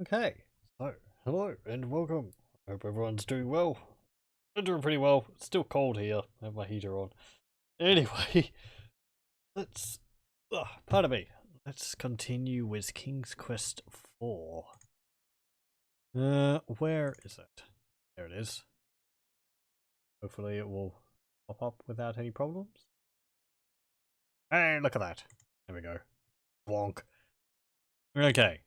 Okay, so hello and welcome. Hope everyone's doing well. I'm doing pretty well. It's still cold here. I have my heater on. Anyway, let's. Pardon me. Let's continue with King's Quest 4. Where is it? There it is. Hopefully it will pop up without any problems. Hey, look at that. There we go. Wonk. Okay.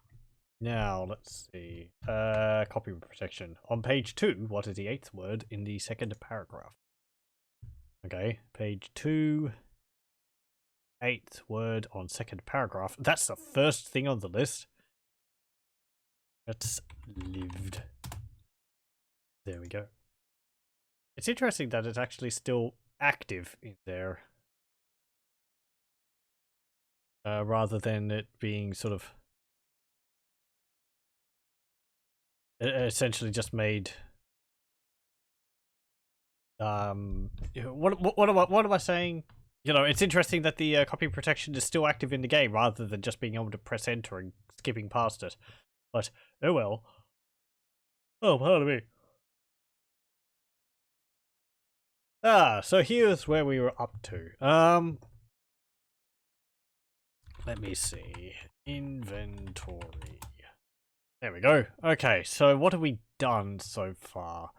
Now, let's see. Copy protection. On page 2, what is the 8th word in the second paragraph? Okay, page 2, 8th word on second paragraph. That's the first thing on the list. That's lived. There we go. It's interesting that it's actually still active in there. Rather than it being sort of essentially just made what am I saying? You know, it's interesting that the copy protection is still active in the game rather than just being able to press enter and skipping past it. But oh well. Oh, pardon me. So here's where we were up to. Let me see. Inventory. There we go. Okay, so what have we done so far?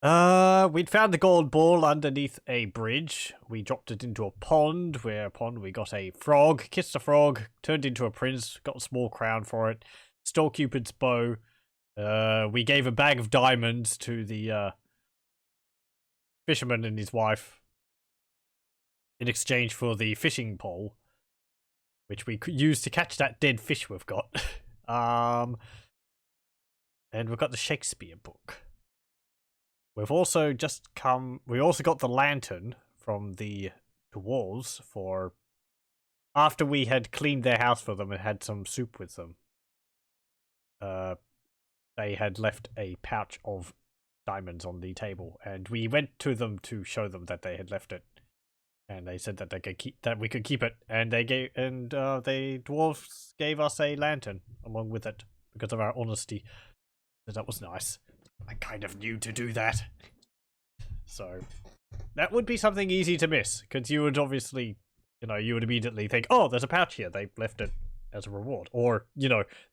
We'd found the gold ball underneath a bridge. We dropped it into a pond, whereupon we got a frog, kissed a frog, turned into a prince, got a small crown for it, stole Cupid's bow. We gave a bag of diamonds to the fisherman and his wife in exchange for the fishing pole, which we could use to catch that dead fish we've got. And we've got the Shakespeare book. We've also we also got the lantern from the dwarves for after we had cleaned their house for them and had some soup with them. They had left a pouch of diamonds on the table, and we went to them to show them that they had left it. And they said that we could keep it, and the dwarves gave us a lantern along with it because of our honesty. So that was nice. I kind of knew to do that. So that would be something easy to miss, because you would obviously, you would immediately think, oh, there's a pouch here. They left it as a reward. Or,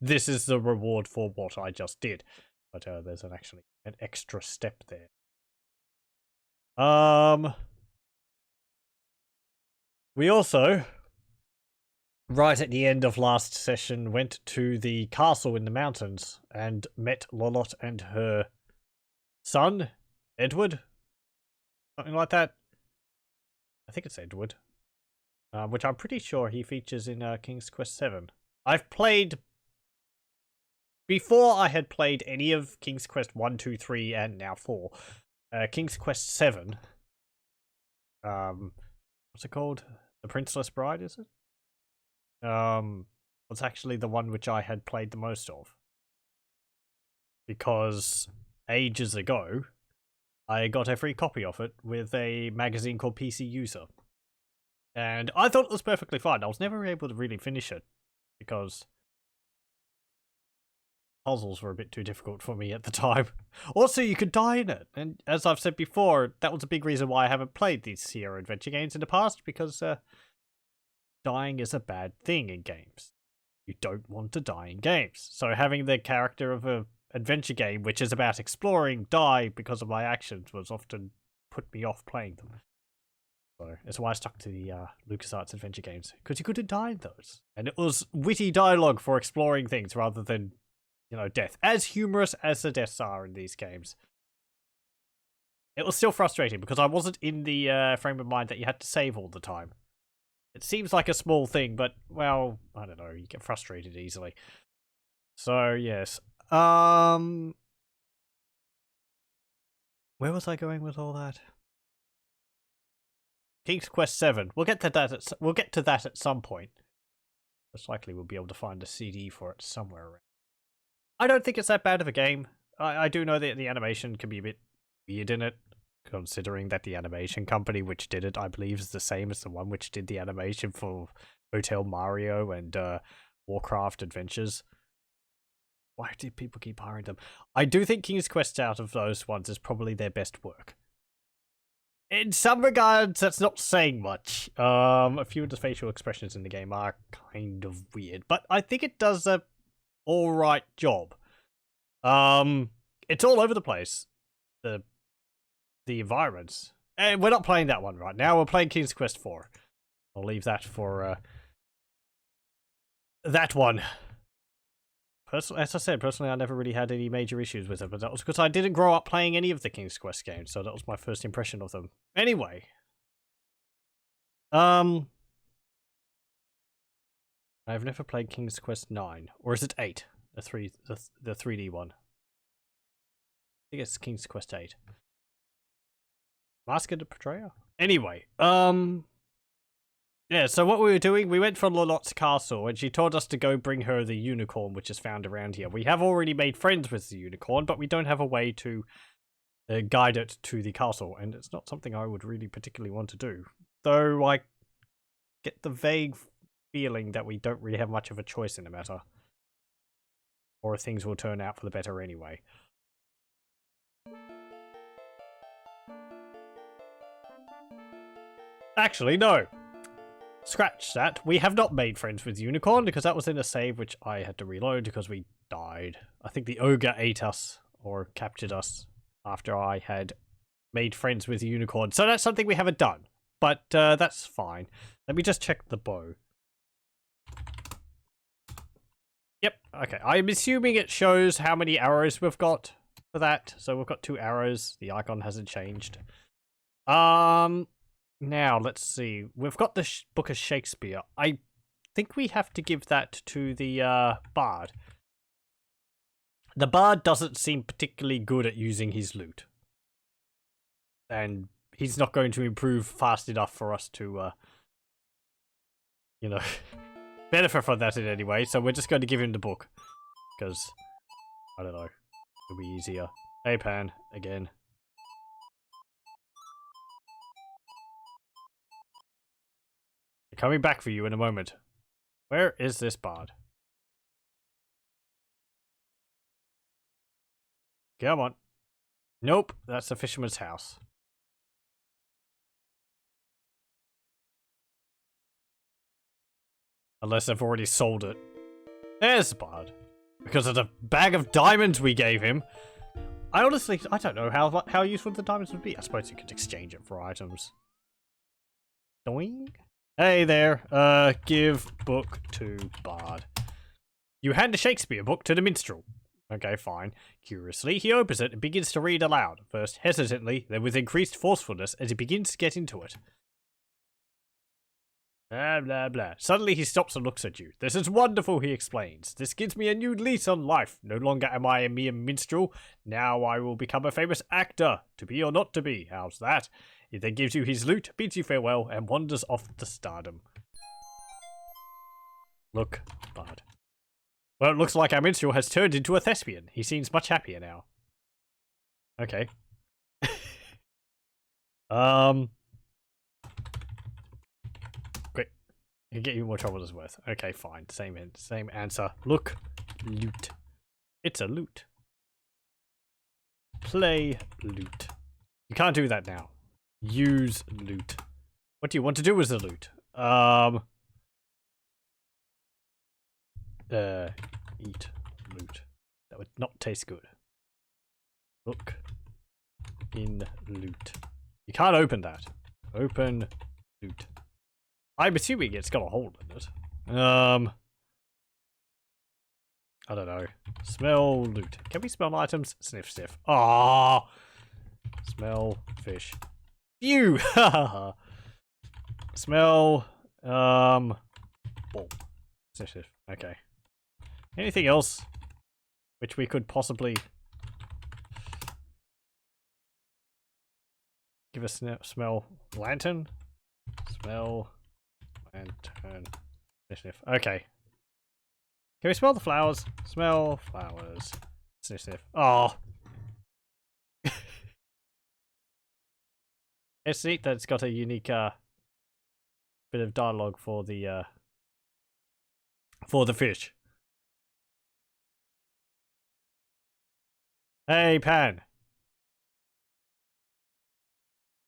this is the reward for what I just did. But there's actually an extra step there. We also, right at the end of last session, went to the castle in the mountains and met Lolotte and her son, Edward? Something like that. I think it's Edward. Which I'm pretty sure he features in King's Quest 7. Before I had played any of King's Quest 1, 2, 3, and now 4, King's Quest 7, what's it called? The Princeless Bride, is it? Was actually the one which I had played the most of. Because ages ago, I got a free copy of it with a magazine called PC User. And I thought it was perfectly fine. I was never able to really finish it because puzzles were a bit too difficult for me at the time. Also, you could die in it. And as I've said before, that was a big reason why I haven't played these Sierra adventure games in the past, because dying is a bad thing in games. You don't want to die in games. So having the character of a adventure game, which is about exploring, die because of my actions was often put me off playing them. So that's why I stuck to the LucasArts adventure games, because you couldn't die in those. And it was witty dialogue for exploring things rather than, death. As humorous as the deaths are in these games. It was still frustrating because I wasn't in the frame of mind that you had to save all the time. It seems like a small thing, but, well, I don't know, you get frustrated easily. So, yes. Where was I going with all that? King's Quest 7. We'll get to that at some point. Most likely we'll be able to find a CD for it somewhere around. I don't think it's that bad of a game. I do know that the animation can be a bit weird in it, considering that the animation company which did it, I believe, is the same as the one which did the animation for Hotel Mario and Warcraft Adventures. Why did people keep hiring them? I do think King's Quest out of those ones is probably their best work. In some regards, that's not saying much. A few of the facial expressions in the game are kind of weird, but I think it does a alright job. It's all over the place. The environments. And we're not playing that one right now, we're playing King's Quest 4. I'll leave that for that one. As I said, personally, I never really had any major issues with it, but that was because I didn't grow up playing any of the King's Quest games, so that was my first impression of them. Anyway. I've never played King's Quest 9. Or is it 8? The 3D one. I think it's King's Quest 8. Mask of the Betrayer? Anyway, yeah, so what we were doing, we went from Lolotte's castle, and she told us to go bring her the unicorn, which is found around here. We have already made friends with the unicorn, but we don't have a way to guide it to the castle, and it's not something I would really particularly want to do. Though I get the vague feeling that we don't really have much of a choice in the matter. Or things will turn out for the better anyway. Actually, no. Scratch that. We have not made friends with Unicorn because that was in a save which I had to reload because we died. I think the ogre ate us or captured us after I had made friends with the Unicorn. So that's something we haven't done. But that's fine. Let me just check the bow. Yep, okay. I'm assuming it shows how many arrows we've got for that. So we've got 2 arrows. The icon hasn't changed. Now, let's see. We've got the Book of Shakespeare. I think we have to give that to the bard. The bard doesn't seem particularly good at using his lute. And he's not going to improve fast enough for us to, you know, benefit from that in any way. So we're just going to give him the book. Because, I don't know, it'll be easier. Hey, Pan, again. Coming back for you in a moment. Where is this bard? Come on. Nope, that's the fisherman's house. Unless I've already sold it. There's the bard. Because of the bag of diamonds we gave him. I don't know how useful the diamonds would be. I suppose you could exchange it for items. Doing? Hey there, give book to bard. You hand the Shakespeare book to the minstrel. Okay, fine. Curiously, he opens it and begins to read aloud, first hesitantly, then with increased forcefulness as he begins to get into it. Blah, blah, blah. Suddenly he stops and looks at you. This is wonderful, he explains. This gives me a new lease on life. No longer am I a mere minstrel. Now I will become a famous actor. To be or not to be. How's that? He then gives you his lute, bids you farewell, and wanders off to stardom. Look, bud. Well, it looks like our minstrel has turned into a thespian. He seems much happier now. Okay. Great. I can get you more trouble as worth. Okay, fine. Same answer. Look, lute. It's a lute. Play lute. You can't do that now. Use loot. What do you want to do with the loot? Eat loot. That would not taste good. Look in loot. You can't open that. Open loot. I'm assuming it's got a hole in it. I don't know. Smell loot. Can we smell items? Sniff, sniff. Ah, smell fish. Phew! Smell, ball. Okay. Anything else which we could possibly give a smell? Lantern? Smell, lantern, sniff. Okay. Can we smell the flowers? Smell flowers. Sniff, sniff. Oh. It's neat that it's got a unique bit of dialogue for the fish. Hey, Pan.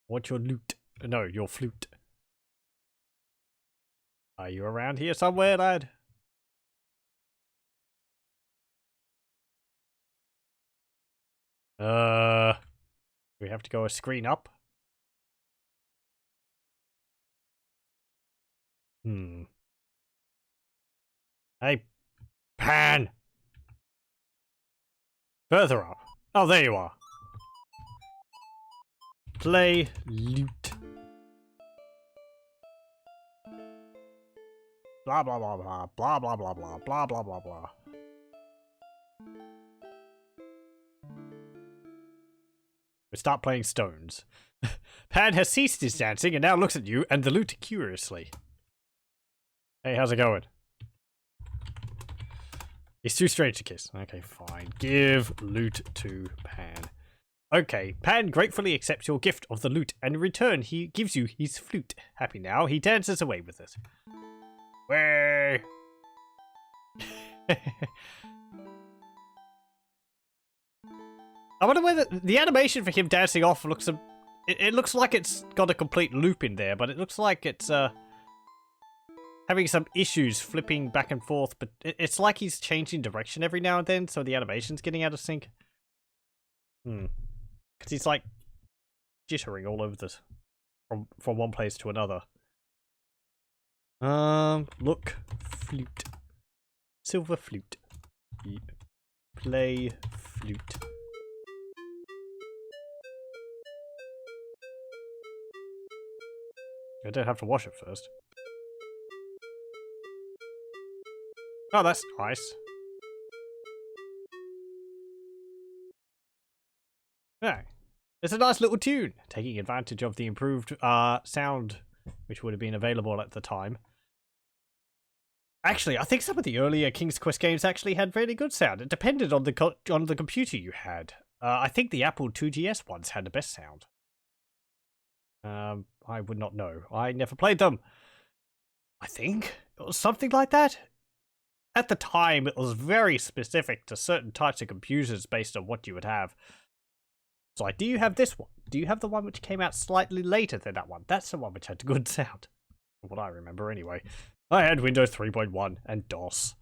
What's your loot? No, your flute. Are you around here somewhere, lad? We have to go a screen up. Hey, Pan! Further up. Oh, there you are. Play loot. Blah blah blah blah blah blah blah blah blah blah blah blah. We start playing stones. Pan has ceased his dancing and now looks at you and the loot curiously. Hey, how's it going? He's too strange to kiss. Okay, fine. Give loot to Pan. Okay, Pan gratefully accepts your gift of the loot, and in return he gives you his flute. Happy now, he dances away with it. Way! I wonder whether the animation for him dancing off looks it looks like it's got a complete loop in there, but it looks like it's having some issues flipping back and forth, but it's like he's changing direction every now and then, so the animation's getting out of sync. Because he's like jittering all over this from one place to another. Look, flute, silver flute, play flute. I don't have to wash it first. Oh, that's nice. Yeah, it's a nice little tune, taking advantage of the improved sound which would have been available at the time. Actually, I think some of the earlier King's Quest games actually had really good sound. It depended on the computer you had. I think the Apple 2GS ones had the best sound. I would not know. I never played them. I think it was something like that. At the time, it was very specific to certain types of computers based on what you would have. So, do you have this one? Do you have the one which came out slightly later than that one? That's the one which had good sound. From what I remember, anyway. I had Windows 3.1 and DOS.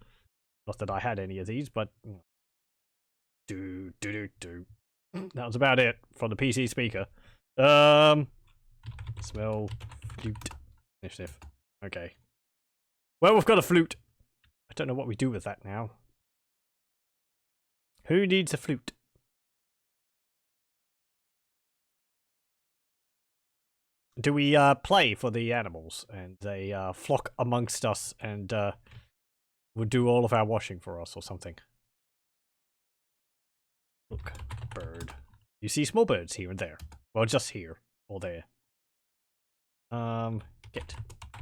Not that I had any of these, but... That was about it from the PC speaker. Smell, flute, sniff, sniff. Okay. Well, we've got a flute. I don't know what we do with that now. Who needs a flute? Do we play for the animals and they flock amongst us and would do all of our washing for us or something? Look, bird. You see small birds here and there. Well, just here or there. Get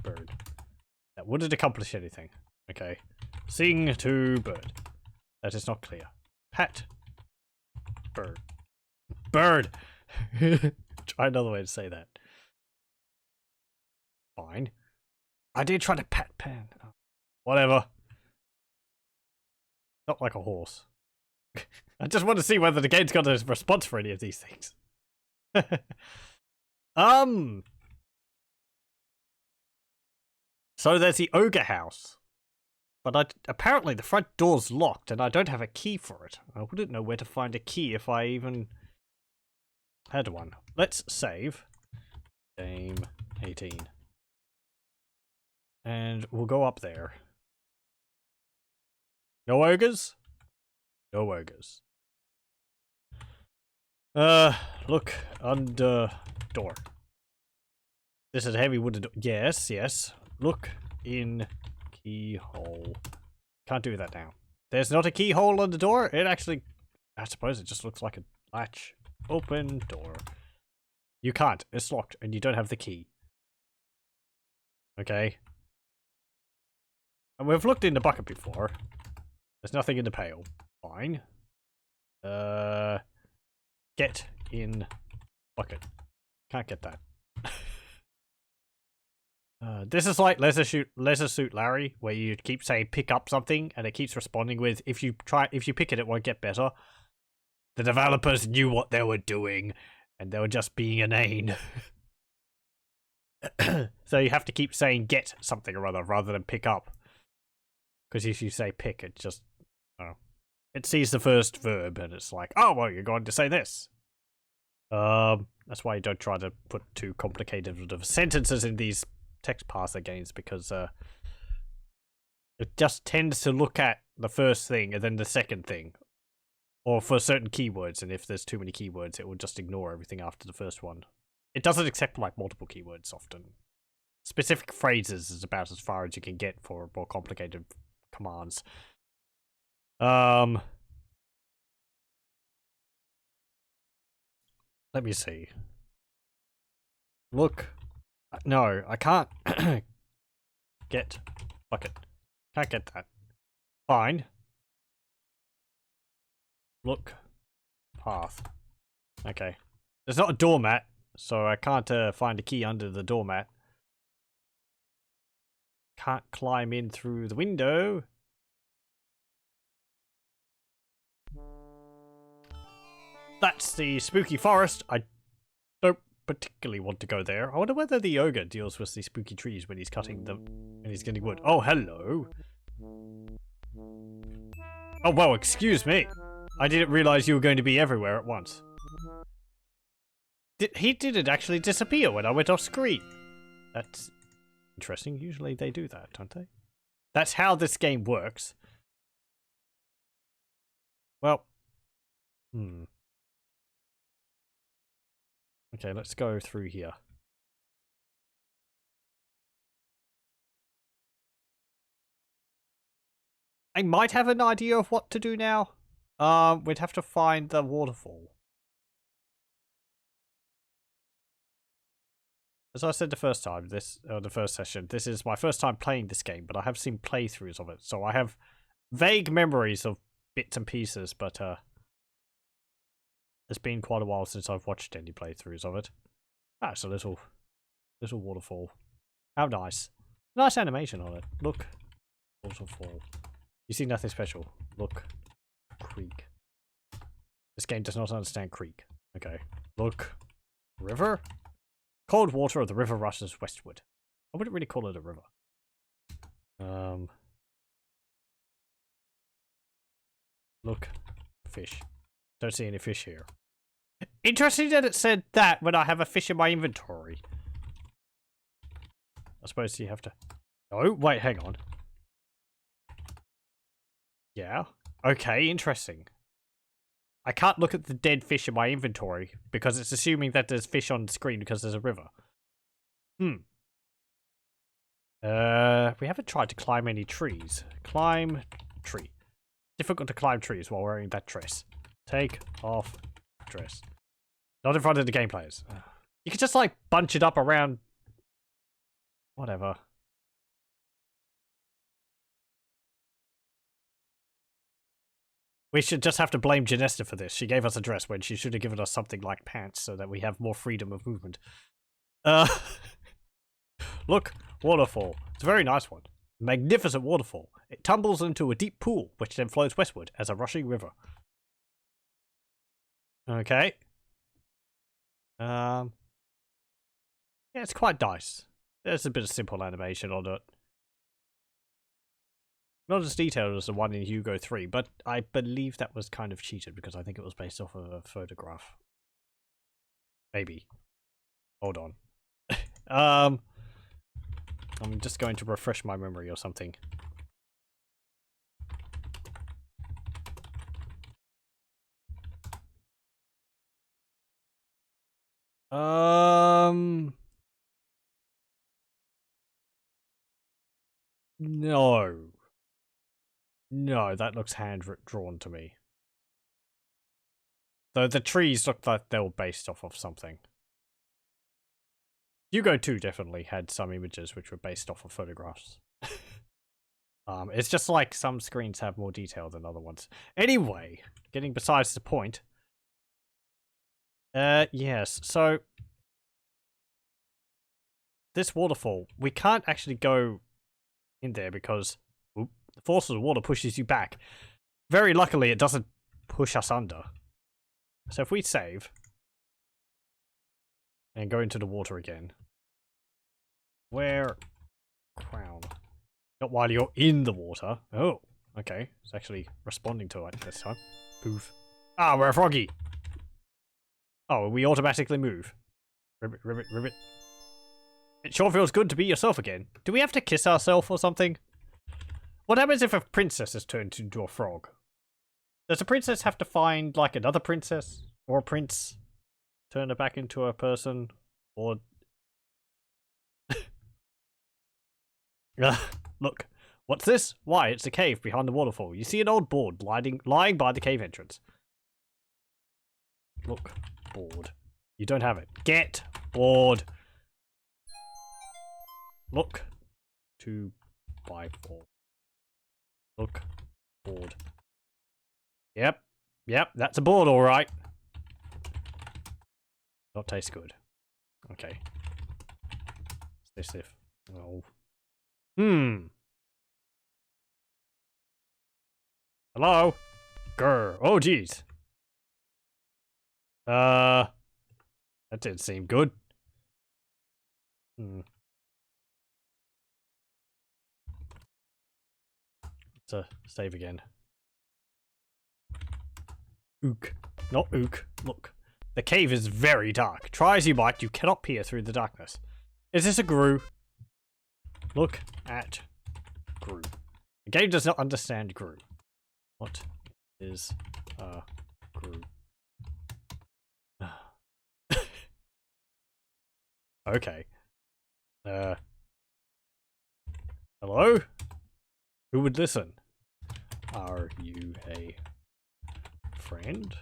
bird. That wouldn't accomplish anything. Okay. Sing to bird. That is not clear. Pat. Bird. Bird! Try another way to say that. Fine. I did try to pat Pan. Oh, whatever. Not like a horse. I just want to see whether the game's got a response for any of these things. So there's the ogre house. But apparently the front door's locked and I don't have a key for it. I wouldn't know where to find a key if I even had one. Let's save. Game 18. And we'll go up there. No ogres? No ogres. Look, under door. This is a heavy wooden door. Yes, yes. Look in keyhole. Can't do that now. There's not a keyhole on the door? It actually... I suppose it just looks like a latch. Open door. You can't. It's locked and you don't have the key. Okay. And we've looked in the bucket before. There's nothing in the pail. Fine. Get in bucket. Can't get that. This is like Leisure Suit Larry, where you keep saying pick up something and it keeps responding with if you pick it, it won't get better. The developers knew what they were doing, and they were just being inane. So you have to keep saying get something or other rather than pick up. Because if you say pick, it just... Oh. It sees the first verb, and it's like, oh, well, you're going to say this. That's why you don't try to put too complicated of sentences in these text parser games, because it just tends to look at the first thing and then the second thing. Or for certain keywords, and if there's too many keywords, it will just ignore everything after the first one. It doesn't accept, like, multiple keywords often. Specific phrases is about as far as you can get for more complicated commands. Let me see. Look. No, I can't get bucket. Can't get that. Fine. Look. Path. Okay. There's not a doormat, so I can't find a key under the doormat. Can't climb in through the window. That's the spooky forest. I don't particularly want to go there. I wonder whether the ogre deals with the spooky trees when he's cutting them, when he's getting wood. Oh, hello. Oh, well, excuse me. I didn't realize you were going to be everywhere at once. He didn't actually disappear when I went off screen. That's interesting. Usually they do that, don't they? That's how this game works. Well. Okay, let's go through here. I might have an idea of what to do now. We'd have to find the waterfall. As I said the first time, the first session, this is my first time playing this game, but I have seen playthroughs of it, so I have vague memories of bits and pieces, but it's been quite a while since I've watched any playthroughs of it. Ah, it's a little waterfall. How nice. Nice animation on it. Look. Waterfall. You see nothing special. Look. Creek. This game does not understand creek. Okay. Look. River? Cold water of the river rushes westward. I wouldn't really call it a river. Look. Fish. Don't see any fish here. Interesting that it said that when I have a fish in my inventory. I suppose you have to... Oh, wait, hang on. Yeah. Okay, interesting. I can't look at the dead fish in my inventory because it's assuming that there's fish on the screen because there's a river. We haven't tried to climb any trees. Climb tree. Difficult to climb trees while wearing that dress. Take off dress. Not in front of the game players. You could just, like, bunch it up around... Whatever. We should just have to blame Genesta for this. She gave us a dress when she should have given us something like pants so that we have more freedom of movement. Look, waterfall. It's a very nice one. Magnificent waterfall. It tumbles into a deep pool, which then flows westward as a rushing river. Okay. Yeah, it's quite nice. There's a bit of simple animation on it. Not as detailed as the one in Hugo 3, but I believe that was kind of cheated because I think it was based off of a photograph. Maybe. Hold on. I'm just going to refresh my memory or something. No. No, that looks hand-drawn to me. Though the trees look like they were based off of something. Hugo 2 definitely had some images which were based off of photographs. It's just like some screens have more detail than other ones. Anyway, getting besides the point. Yes, so... This waterfall, we can't actually go in there because the force of the water pushes you back. Very luckily, it doesn't push us under. So if we save and go into the water again, where crown? Not while you're in the water. Oh, okay. It's actually responding to it this time. Poof. Ah, we're a froggy. Oh, we automatically move. Ribbit, ribbit, ribbit. It sure feels good to be yourself again. Do we have to kiss ourselves or something? What happens if a princess is turned into a frog? Does a princess have to find, like, another princess? Or a prince? Turn her back into a person? Or... Look. What's this? Why, it's a cave behind the waterfall. You see an old board lying by the cave entrance. Look. Board. You don't have it. Get board. Look. 2 by 4. Look. Board. Yep. Yep, that's a board, alright. Not taste good. Okay. What's this if... Oh. Hello? Grr. Oh, jeez. That didn't seem good. Let's save again. Ook. Not ook. Look. The cave is very dark. Try as you might, you cannot peer through the darkness. Is this a Gru? Look at Gru. The game does not understand Gru. What is a Gru? Okay. Hello? Who would listen? Are you a friend?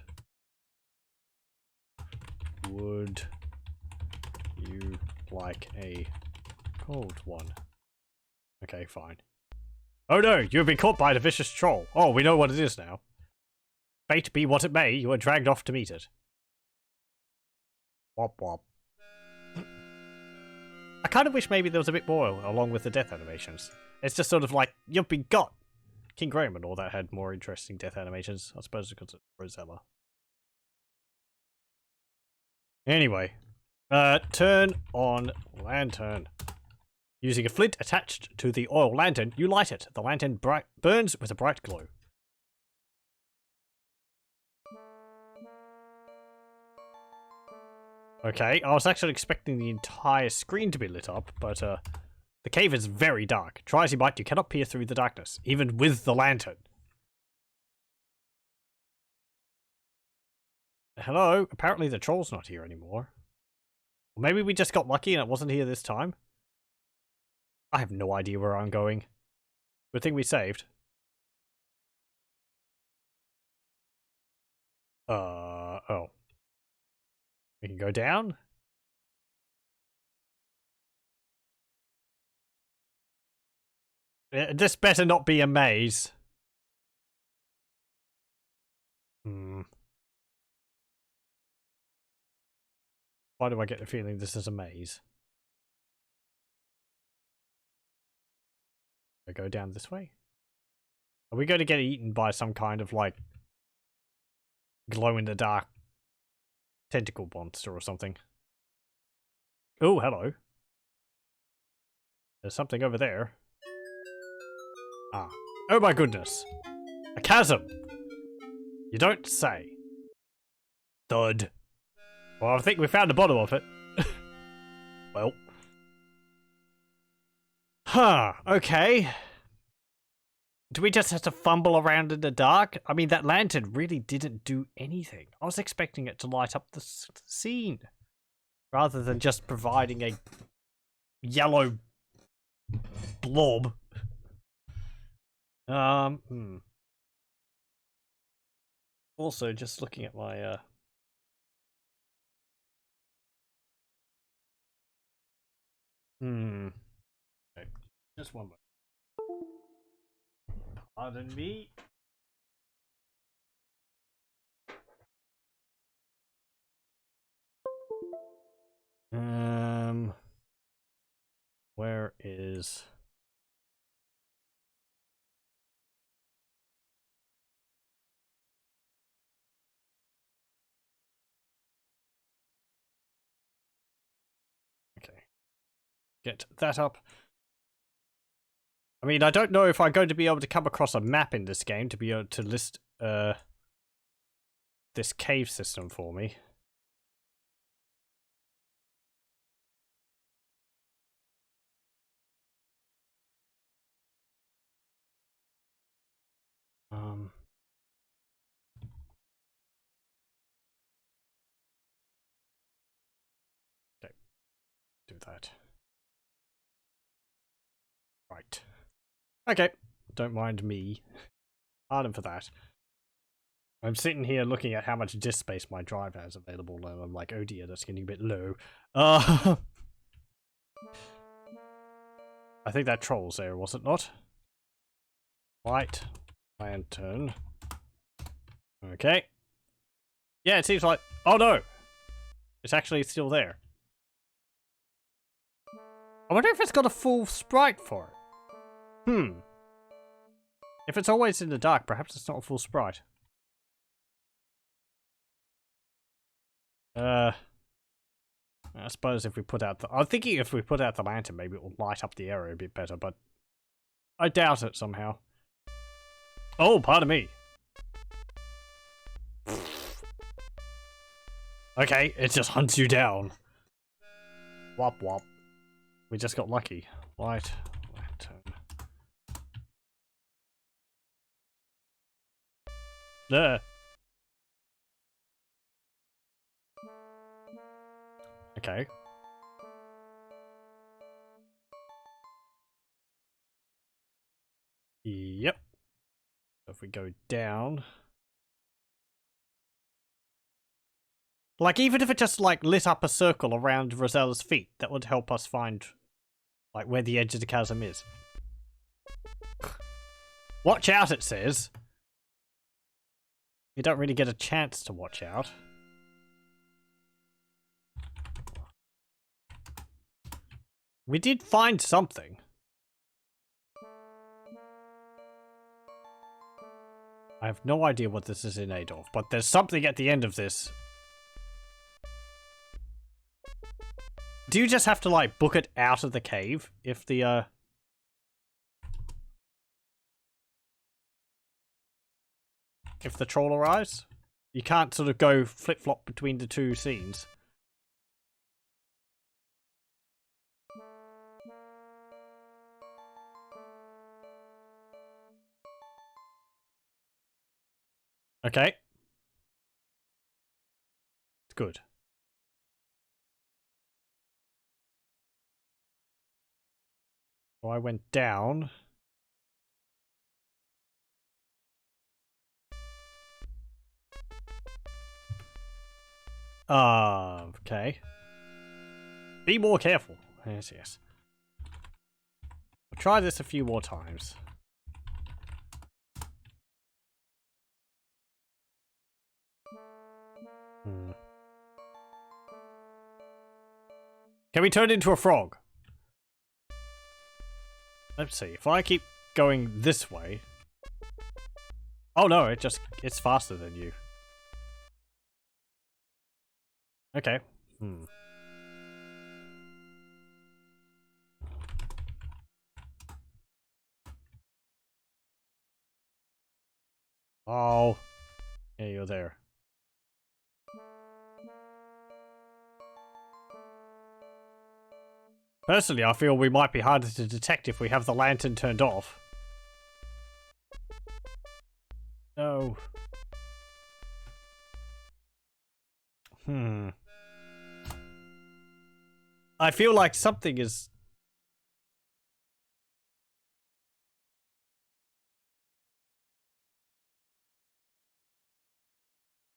Would you like a cold one? Okay, fine. Oh no, you have been caught by the vicious troll. Oh, we know what it is now. Fate be what it may, you are dragged off to meet it. Wop wop. I kind of wish maybe there was a bit more along with the death animations. It's just sort of like, you've been got. King Graham and all that had more interesting death animations. I suppose because of Rosella. Anyway. Turn on lantern. Using a flint attached to the oil lantern, you light it. The lantern burns with a bright glow. Okay, I was actually expecting the entire screen to be lit up, but the cave is very dark. Try as you might, you cannot peer through the darkness, even with the lantern. Hello? Apparently the troll's not here anymore. Or maybe we just got lucky and it wasn't here this time? I have no idea where I'm going. Good thing we saved. Oh. We can go down? This better not be a maze. Why do I get the feeling this is a maze? I go down this way? Are we going to get eaten by some kind of, like, glow-in-the-dark tentacle monster or something? Oh, hello. There's something over there. Ah. Oh my goodness. A chasm! You don't say. Thud. Well, I think we found the bottom of it. Well. Huh, okay. Do we just have to fumble around in the dark? I mean, that lantern really didn't do anything. I was expecting it to light up the scene. Rather than just providing a yellow blob. Also, just looking at my, Okay, just one moment. Pardon me. Where is... get that up. I mean, I don't know if I'm going to be able to come across a map in this game to be able to list this cave system for me. Okay, do that. Right. Okay, don't mind me. Pardon for that. I'm sitting here looking at how much disk space my drive has available, and I'm like, oh dear, that's getting a bit low. I think that troll's there, was it not? White lantern. Okay. Yeah, it seems like... Oh no! It's actually still there. I wonder if it's got a full sprite for it. If it's always in the dark, perhaps it's not a full sprite. I suppose if we put out the... I'm thinking if we put out the lantern, maybe it will light up the area a bit better, but... I doubt it somehow. Oh, pardon me. Okay, it just hunts you down. Wop wop. We just got lucky. White lantern. There. Okay. Yep. So if we go down... Like, even if it just, like, lit up a circle around Rosella's feet, that would help us find, like, where the edge of the chasm is. Watch out, it says. You don't really get a chance to watch out. We did find something. I have no idea what this is in aid of, but there's something at the end of this. Do you just have to, like, book it out of the cave if the, if the troll arrives? You can't sort of go flip-flop between the two scenes. Okay. It's good. So I went down. Okay. Be more careful. Yes, yes. We'll try this a few more times. Can we turn into a frog? Let's see. If I keep going this way... Oh no, it's faster than you. Okay. Oh. Yeah, you're there. Personally, I feel we might be harder to detect if we have the lantern turned off. No. I feel like something is...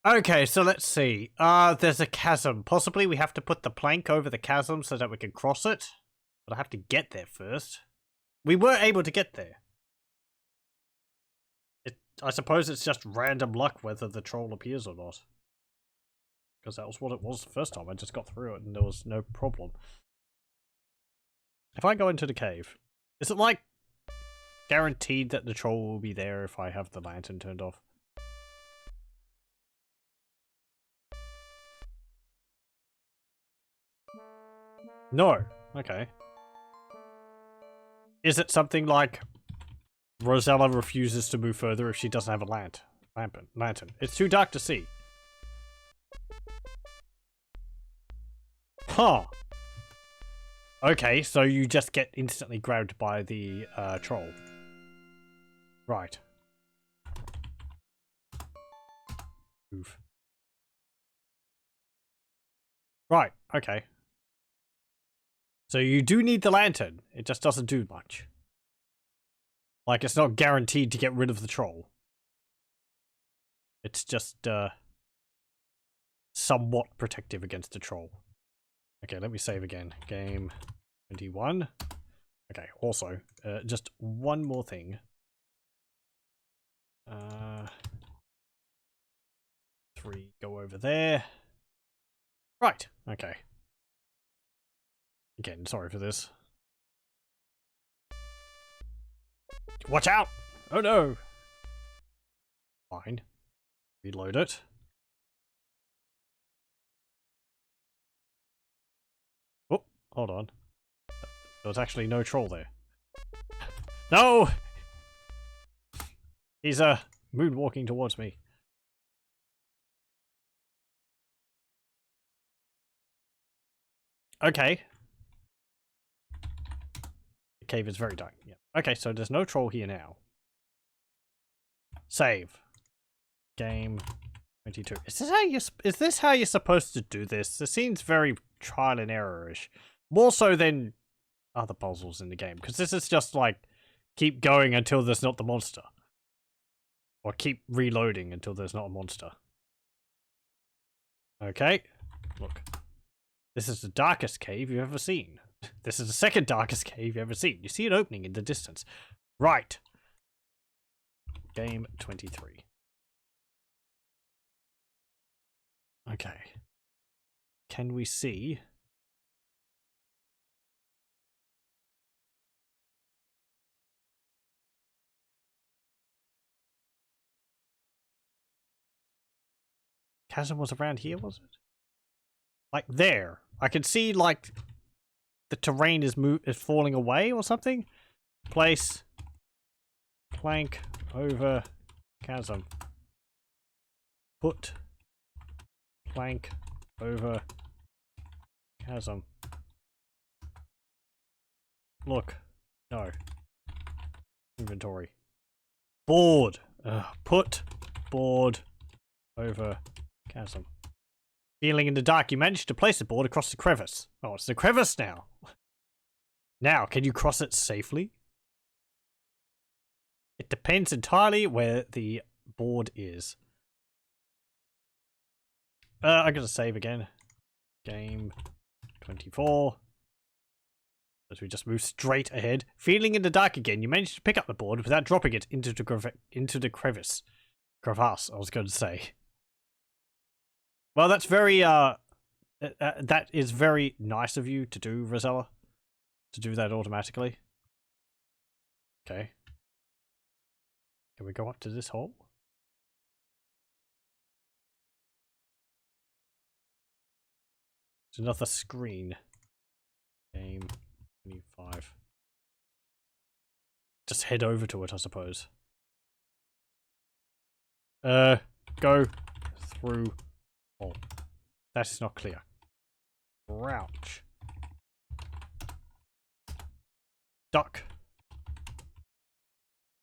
Okay, so let's see. There's a chasm. Possibly we have to put the plank over the chasm so that we can cross it. But I have to get there first. We were able to get there. I suppose it's just random luck whether the troll appears or not. Because that was what it was the first time. I just got through it and there was no problem. If I go into the cave, is it like guaranteed that the troll will be there if I have the lantern turned off? No. Okay. Is it something like Rosella refuses to move further if she doesn't have a lantern? It's too dark to see. Huh. Okay, so you just get instantly grabbed by the troll. Right. Move. Right, okay. So you do need the lantern. It just doesn't do much. Like, it's not guaranteed to get rid of the troll. It's just, somewhat protective against the troll. Okay, let me save again. Game 21. Okay, also, just one more thing. 3, go over there. Right, okay. Again, sorry for this. Watch out! Oh no! Fine. Reload it. Oh, hold on. There was actually no troll there. No! He's, moonwalking towards me. Okay. The cave is very dark. Yeah. Okay, so there's no troll here now. Save. Game 22. Is this how you're supposed to do this? This seems very trial and error-ish. More so than other puzzles in the game. Because this is just like, keep going until there's not the monster. Or keep reloading until there's not a monster. Okay. Look. This is the darkest cave you've ever seen. This is the second darkest cave you've ever seen. You see an opening in the distance. Right. Game 23. Okay. Can we see? Chasm was around here, was it? Like there. I can see like the terrain is falling away or something. Place plank over chasm. Put plank over chasm. Look. No. Inventory. Board. Put board over chasm. Feeling in the dark, you managed to place the board across the crevice. Oh, it's the crevice now. Now, can you cross it safely? It depends entirely where the board is. I'm gonna save again. Game 24. As we just move straight ahead. Feeling in the dark again, you managed to pick up the board without dropping it into the crevice. Crevasse, I was going to say. Well, that's very, that is very nice of you to do, Rosella. To do that automatically. Okay. Can we go up to this hole? There's another screen. Game 25. Just head over to it, I suppose. Go through hole. That is not clear. Crouch. Duck.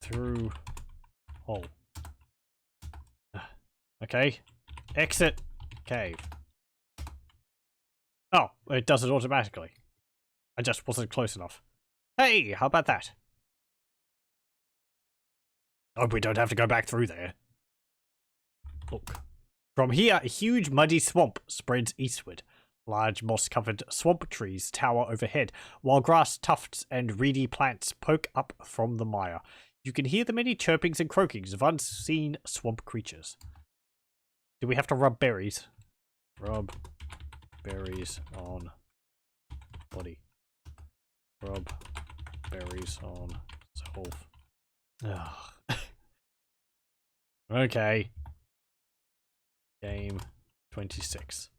Through hole. Okay. Exit cave. Oh, it does it automatically. I just wasn't close enough. Hey, how about that? Oh, we don't have to go back through there. Look. From here, a huge muddy swamp spreads eastward. Large moss-covered swamp trees tower overhead, while grass tufts and reedy plants poke up from the mire. You can hear the many chirpings and croakings of unseen swamp creatures. Do we have to rub berries? Rub berries on body. Rub berries on self. Ugh. Okay. Game 26.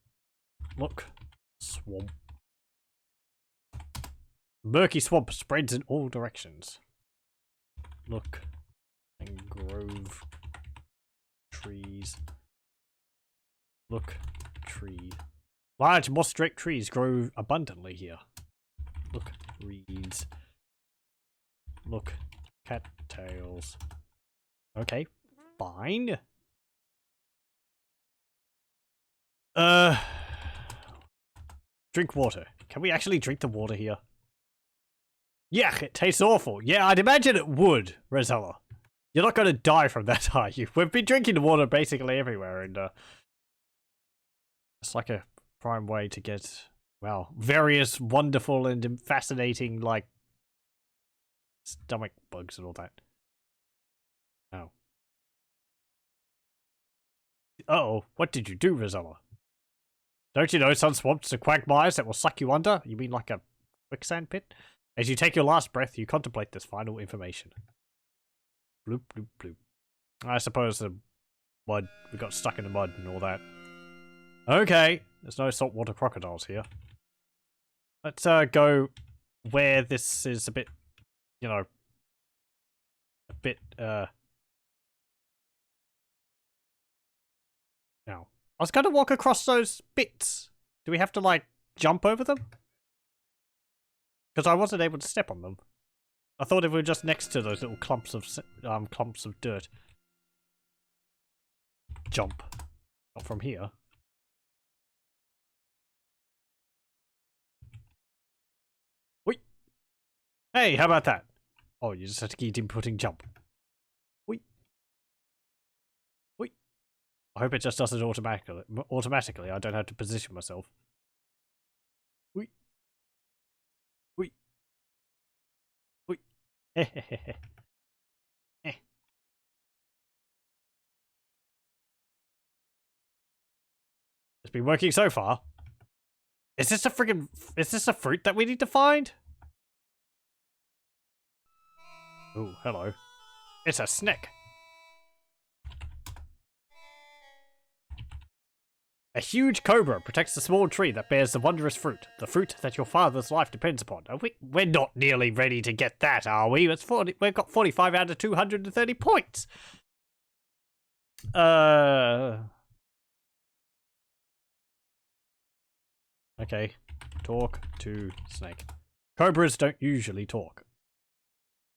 Look. Swamp. Murky swamp spreads in all directions. Look. Mangrove. Trees. Look. Tree. Large moss-draped trees grow abundantly here. Look. Reeds. Look. Cattails. Okay. Fine. Drink water. Can we actually drink the water here? Yuck, it tastes awful. Yeah, I'd imagine it would, Rosella. You're not going to die from that, are you? We've been drinking the water basically everywhere, and it's like a prime way to get, well, various wonderful and fascinating, like, stomach bugs and all that. Oh. Uh-oh, what did you do, Rosella? Don't you know some swamps are quagmires that will suck you under? You mean like a quicksand pit? As you take your last breath, you contemplate this final information. Bloop, bloop, bloop. I suppose the mud, we got stuck in the mud and all that. Okay, there's no saltwater crocodiles here. Let's go where this is a bit, you know, a bit, Now, I was gonna walk across those bits. Do we have to, like, jump over them? Because I wasn't able to step on them. I thought if we were just next to those little clumps of dirt. Jump. Not from here. Wait. Hey, how about that? Oh, you just have to keep inputting jump. Wait. Wait. I hope it just does it automatically. I don't have to position myself. Wait. Wait. Wait. It's been working so far. Is this a fruit that we need to find? Oh, hello. It's a snake. A huge cobra protects the small tree that bears the wondrous fruit. The fruit that your father's life depends upon. We're not nearly ready to get that, are we? We've got 45 out of 230 points. Okay. Talk to snake. Cobras don't usually talk.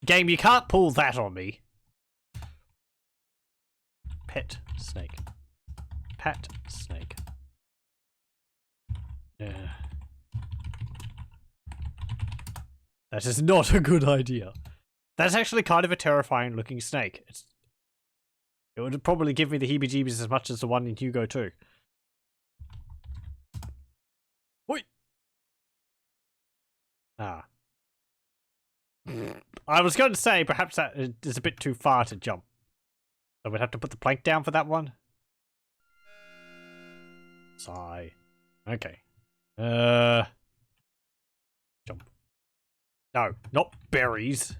Game, you can't pull that on me. Pet snake. Pat snake. That is not a good idea. That's actually kind of a terrifying looking snake. It would probably give me the heebie-jeebies as much as the one in Hugo 2. Wait. Ah. I was going to say perhaps that is a bit too far to jump. So we'd have to put the plank down for that one. Sigh. Okay. Jump. No, not berries.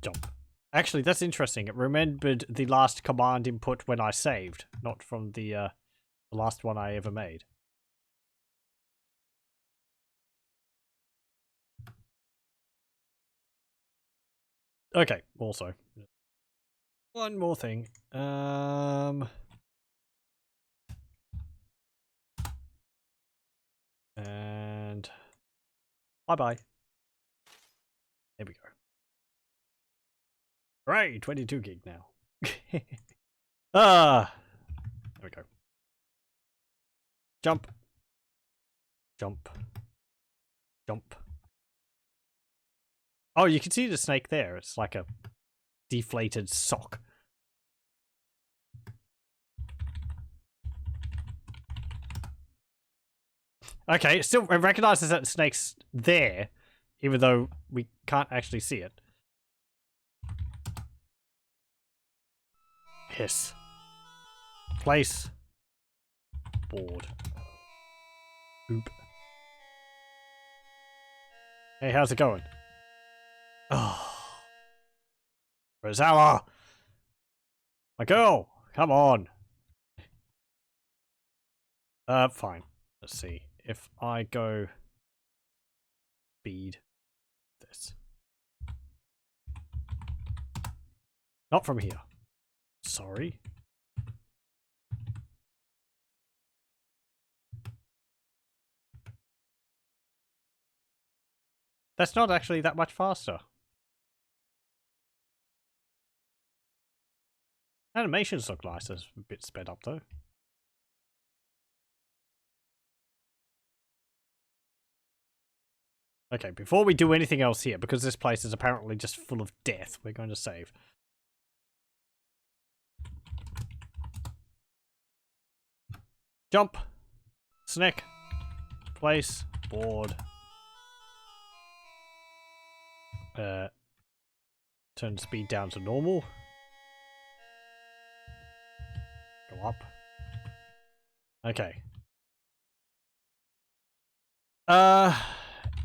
Jump. Actually, that's interesting. It remembered the last command input when I saved, not from the last one I ever made. Okay, also. One more thing. And bye-bye. There we go. Hooray, 22 gig now. There we go. Jump. Jump. Jump. Oh, you can see the snake there. It's like a deflated sock. Okay, it still recognizes that the snake's there, even though we can't actually see it. Hiss. Place. Board. Oop. Hey, how's it going? Oh. Rosella! My girl! Come on! Fine. Let's see. if I go speed this. Not from here. Sorry. That's not actually that much faster. Animations look nice. It's a bit sped up though. Okay, before we do anything else here, because this place is apparently just full of death, we're going to save. Jump. Snack. Place. Board. Turn speed down to normal. Go up. Okay.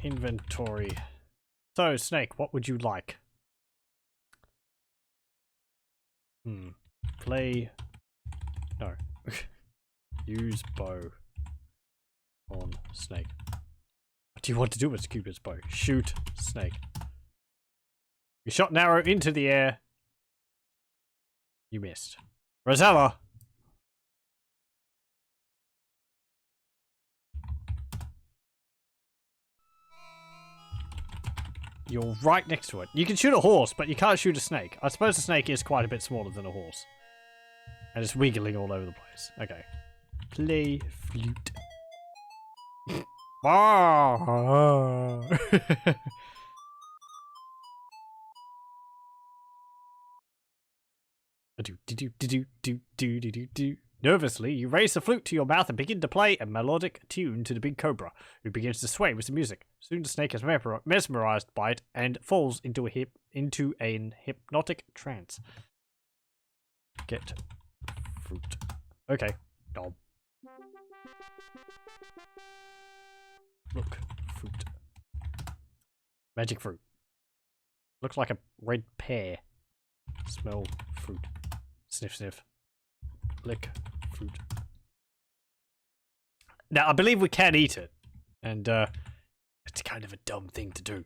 Inventory. So, Snake, what would you like? Play. No. Use bow on Snake. What do you want to do with Cupid's bow? Shoot Snake. You shot an arrow into the air. You missed. Rosella! You're right next to it. You can shoot a horse, but you can't shoot a snake. I suppose a snake is quite a bit smaller than a horse. And it's wiggling all over the place. Okay. Play flute. Nervously, you raise the flute to your mouth and begin to play a melodic tune to the big cobra, who begins to sway with the music. Soon the snake is mesmerized by it and falls into an hypnotic trance. Get fruit. Okay. Dom. Look. Fruit. Magic fruit. Looks like a red pear. Smell fruit. Sniff, sniff. Lick fruit. Now, I believe we can eat it. And, it's kind of a dumb thing to do.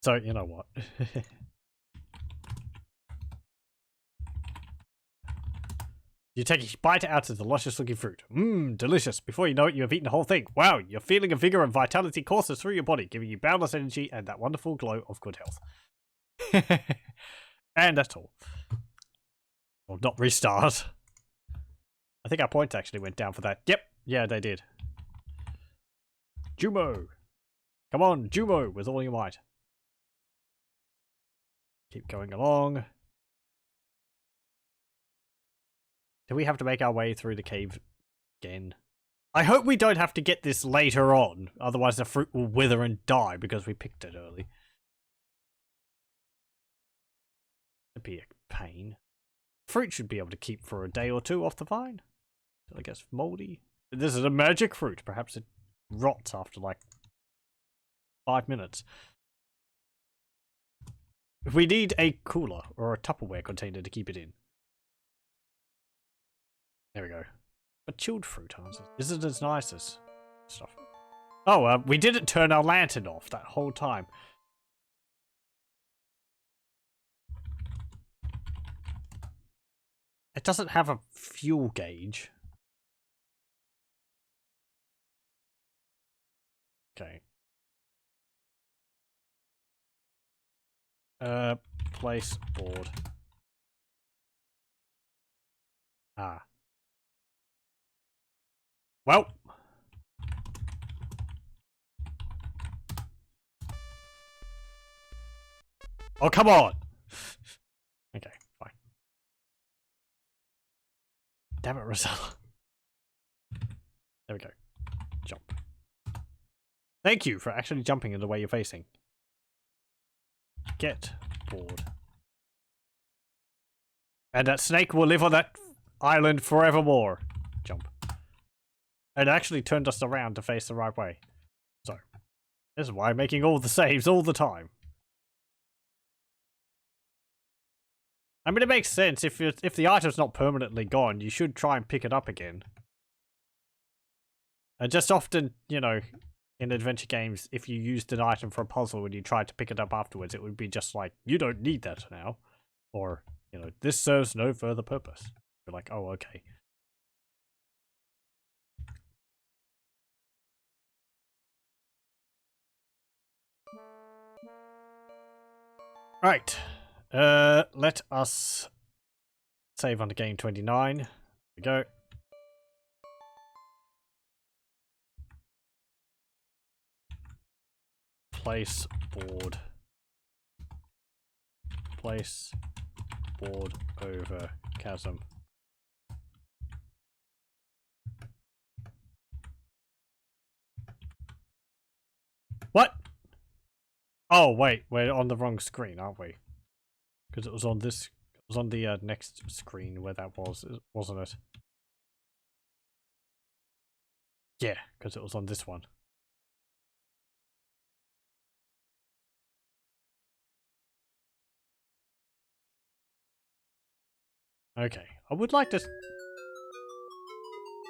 So, you know what? You take a bite out of the luscious looking fruit. Mmm, delicious. Before you know it, you have eaten the whole thing. Wow, your feeling of vigor and vitality courses through your body, giving you boundless energy and that wonderful glow of good health. And that's all. Well, not restart. I think our points actually went down for that. Yep, yeah, they did. Jumo! Come on, Jumo, with all your might. Keep going along. Do we have to make our way through the cave again? I hope we don't have to get this later on, otherwise the fruit will wither and die because we picked it early. It'd be a pain. Fruit should be able to keep for a day or two off the vine. I guess moldy. This is a magic fruit. Perhaps it rots after like 5 minutes. We need a cooler or a Tupperware container to keep it in. There we go. But chilled fruit isn't as nice as stuff. Oh, we didn't turn our lantern off that whole time. It doesn't have a fuel gauge. Okay. Place board. Ah. Well. Oh, come on. Okay, fine. Damn it, Rosella. There we go. Jump. Thank you for actually jumping in the way you're facing. Get bored. And that snake will live on that island forevermore. Jump. It actually turned us around to face the right way. So, this is why I'm making all the saves all the time. I mean, it makes sense. If the item's not permanently gone, you should try and pick it up again. And just often, you know, in adventure games, if you used an item for a puzzle and you tried to pick it up afterwards, it would be just like, you don't need that now. Or, you know, this serves no further purpose. You're like, oh, okay. Right. Let us save on the game 29. There we go. Place board. Place board over chasm. What? Oh, wait. We're on the wrong screen, aren't we? Because it was on this... It was on the next screen where that was, wasn't it? Yeah, because it was on this one. Okay. I would like to...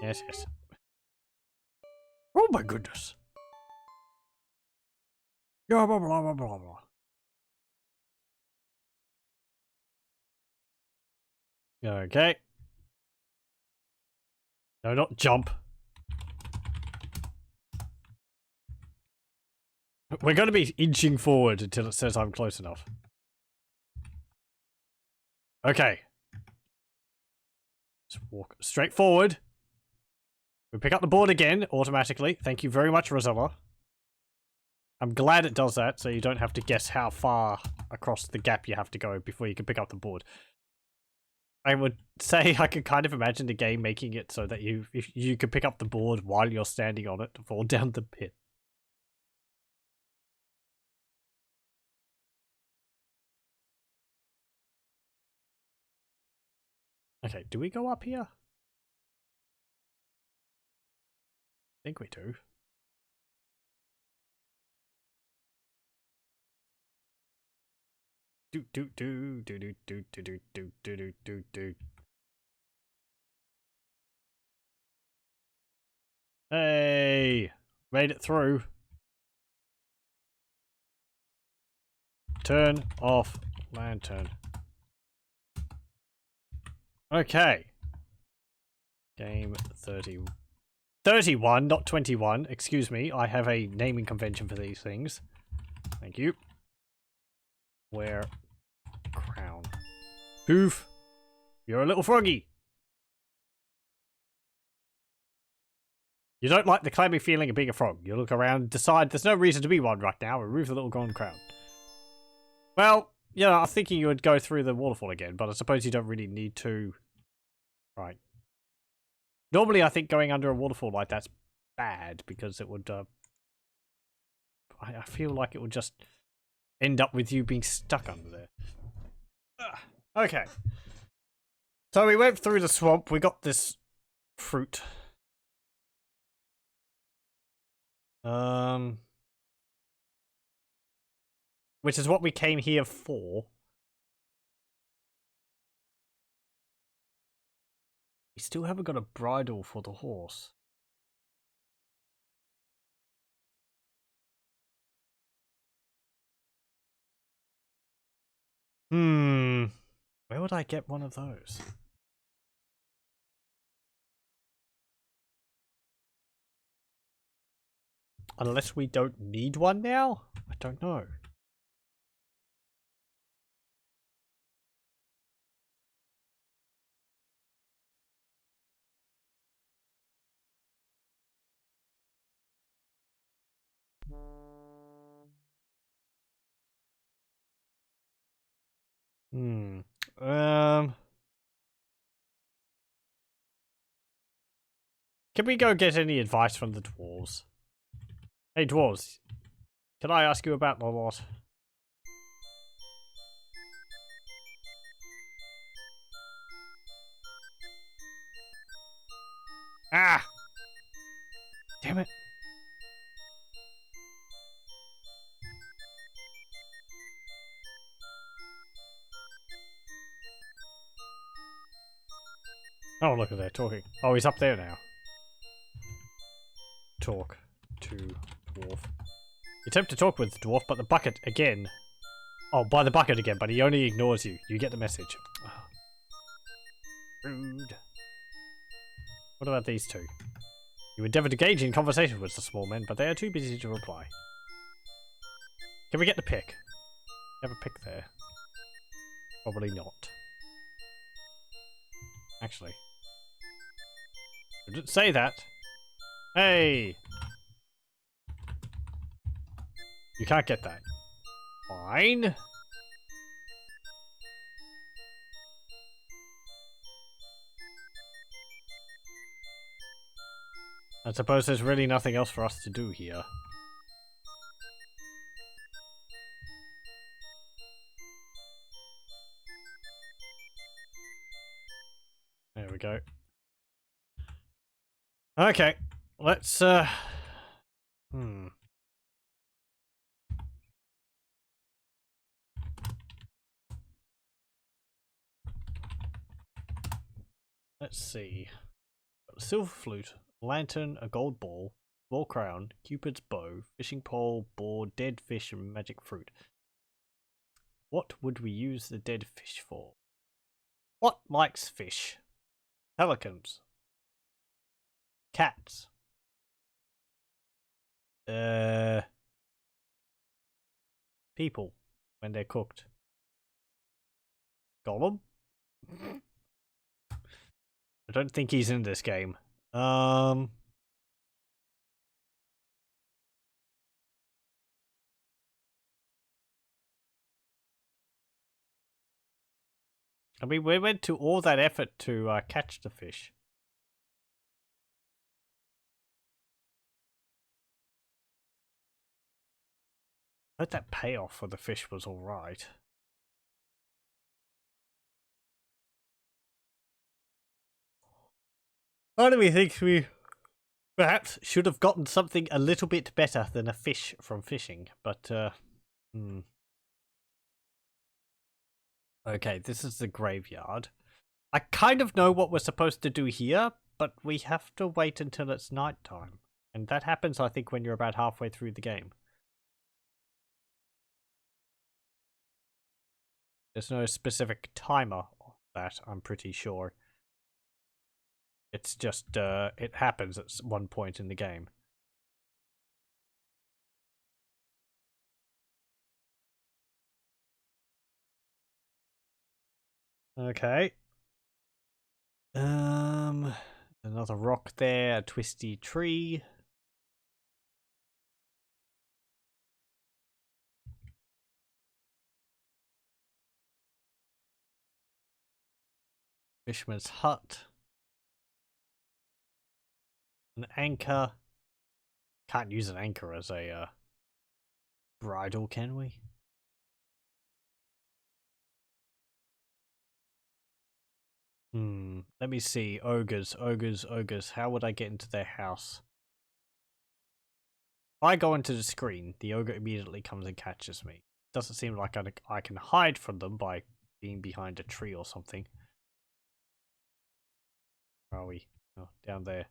Yes, yes. Oh my goodness. Blah, blah, blah, blah, blah, blah. Okay. No, not jump. We're going to be inching forward until it says I'm close enough. Okay. Just walk straight forward. We pick up the board again, automatically. Thank you very much, Rosella. I'm glad it does that, so you don't have to guess how far across the gap you have to go before you can pick up the board. I would say I could kind of imagine the game making it so that if you could pick up the board while you're standing on it to fall down the pit. Okay, do we go up here? I think we do. Do do do do do do do do do do do do. Hey, made it through. Turn off lantern. Okay. Game 30. 31, not 21. Excuse me. I have a naming convention for these things. Thank you. Wear crown. Poof. You're a little froggy. You don't like the clammy feeling of being a frog. You look around and decide there's no reason to be one right now. Remove the little golden crown. Well, yeah, I was thinking you would go through the waterfall again, but I suppose you don't really need to. Right. Normally, I think going under a waterfall like that's bad because it would. I feel like it would just end up with you being stuck under there. Okay. So we went through the swamp. We got this fruit. Which is what we came here for. We still haven't got a bridle for the horse. Where would I get one of those? Unless we don't need one now? I don't know. Can we go get any advice from the dwarves? Hey dwarves, can I ask you about Lolotte? Ah! Damn it. Oh, look at that talking. Oh, he's up there now. talk to dwarf. You attempt to talk with the dwarf, but the bucket again. Oh, by the bucket again, but he only ignores you. You get the message. Rude. What about these two? You endeavour to engage in conversation with the small men, but they are too busy to reply. Can we get the pick? Have a pick there. Probably not. Actually. I didn't say that. Hey! You can't get that. Fine. I suppose there's really nothing else for us to do here. There we go. Okay, let's Let's see. A silver flute, lantern, a gold ball, small crown, Cupid's bow, fishing pole, board, dead fish, and magic fruit. What would we use the dead fish for? What likes fish? Pelicans. Cats. People when they're cooked. Gollum? I don't think he's in this game. I mean, we went to all that effort to catch the fish. I heard that payoff for the fish was alright. Part of me thinks we perhaps should have gotten something a little bit better than a fish from fishing, but Okay, this is the graveyard. I kind of know what we're supposed to do here, but we have to wait until it's night time. And that happens, I think, when you're about halfway through the game. There's no specific timer on that, I'm pretty sure. It's just, it happens at one point in the game. Okay. Another rock there, a twisty tree. Fisherman's hut. An anchor. Can't use an anchor as a bridle, can we? Let me see. Ogres. How would I get into their house? If I go into the screen, the ogre immediately comes and catches me. Doesn't seem like I can hide from them by being behind a tree or something. Where are we? Oh, down there.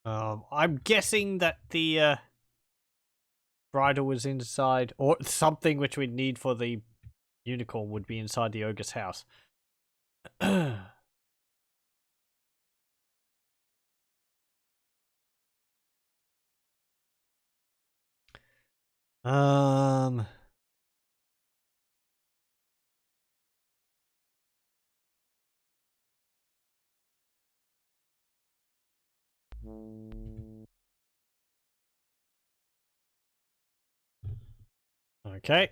I'm guessing that the bridle was inside, or something which we'd need for the unicorn would be inside the ogre's house. Okay.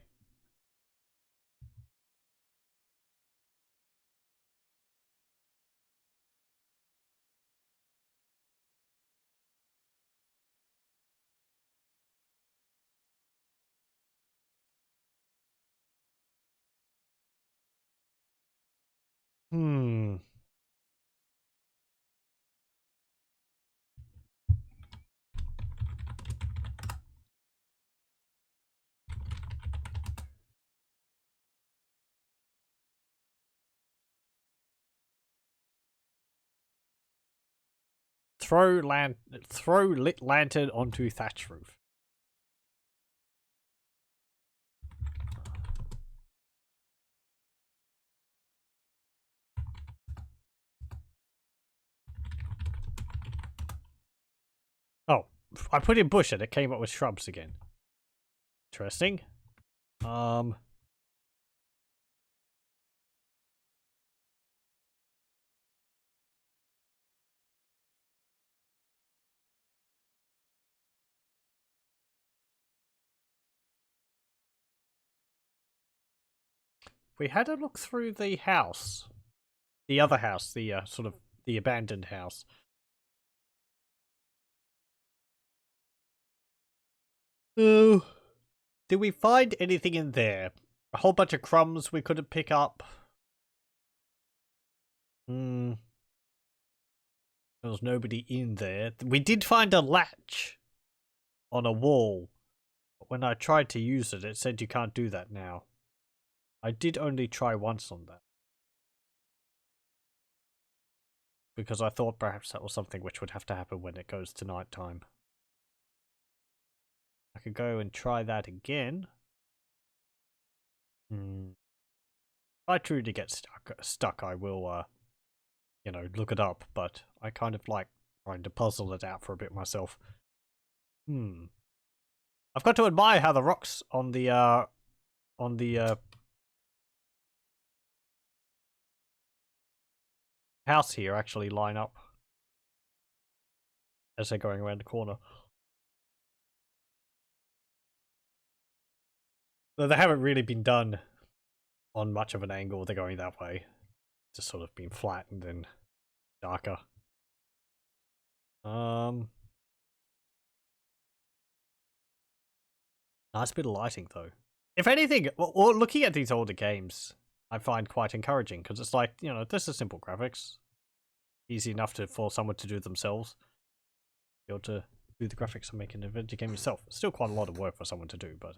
Throw lit lantern onto thatch roof. Oh, I put in bush and it came up with shrubs again. Interesting. We had a look through the house. The other house, the sort of the abandoned house. Oh. Did we find anything in there? A whole bunch of crumbs we couldn't pick up. There was nobody in there. We did find a latch on a wall. But when I tried to use it, it said you can't do that now. I did only try once on that. Because I thought perhaps that was something which would have to happen when it goes to night time. I could go and try that again. If I truly get stuck, I will, you know, look it up. But I kind of like trying to puzzle it out for a bit myself. I've got to admire how the rocks on the house here actually line up as they're going around the corner. Though they haven't really been done on much of an angle, they're going that way. Just sort of been flattened and darker. Nice bit of lighting though. If anything, or looking at these older games, I find quite encouraging because it's like, you know, this is simple graphics. Easy enough for someone to do themselves. Be able to do the graphics and make an adventure game yourself. It's still quite a lot of work for someone to do, but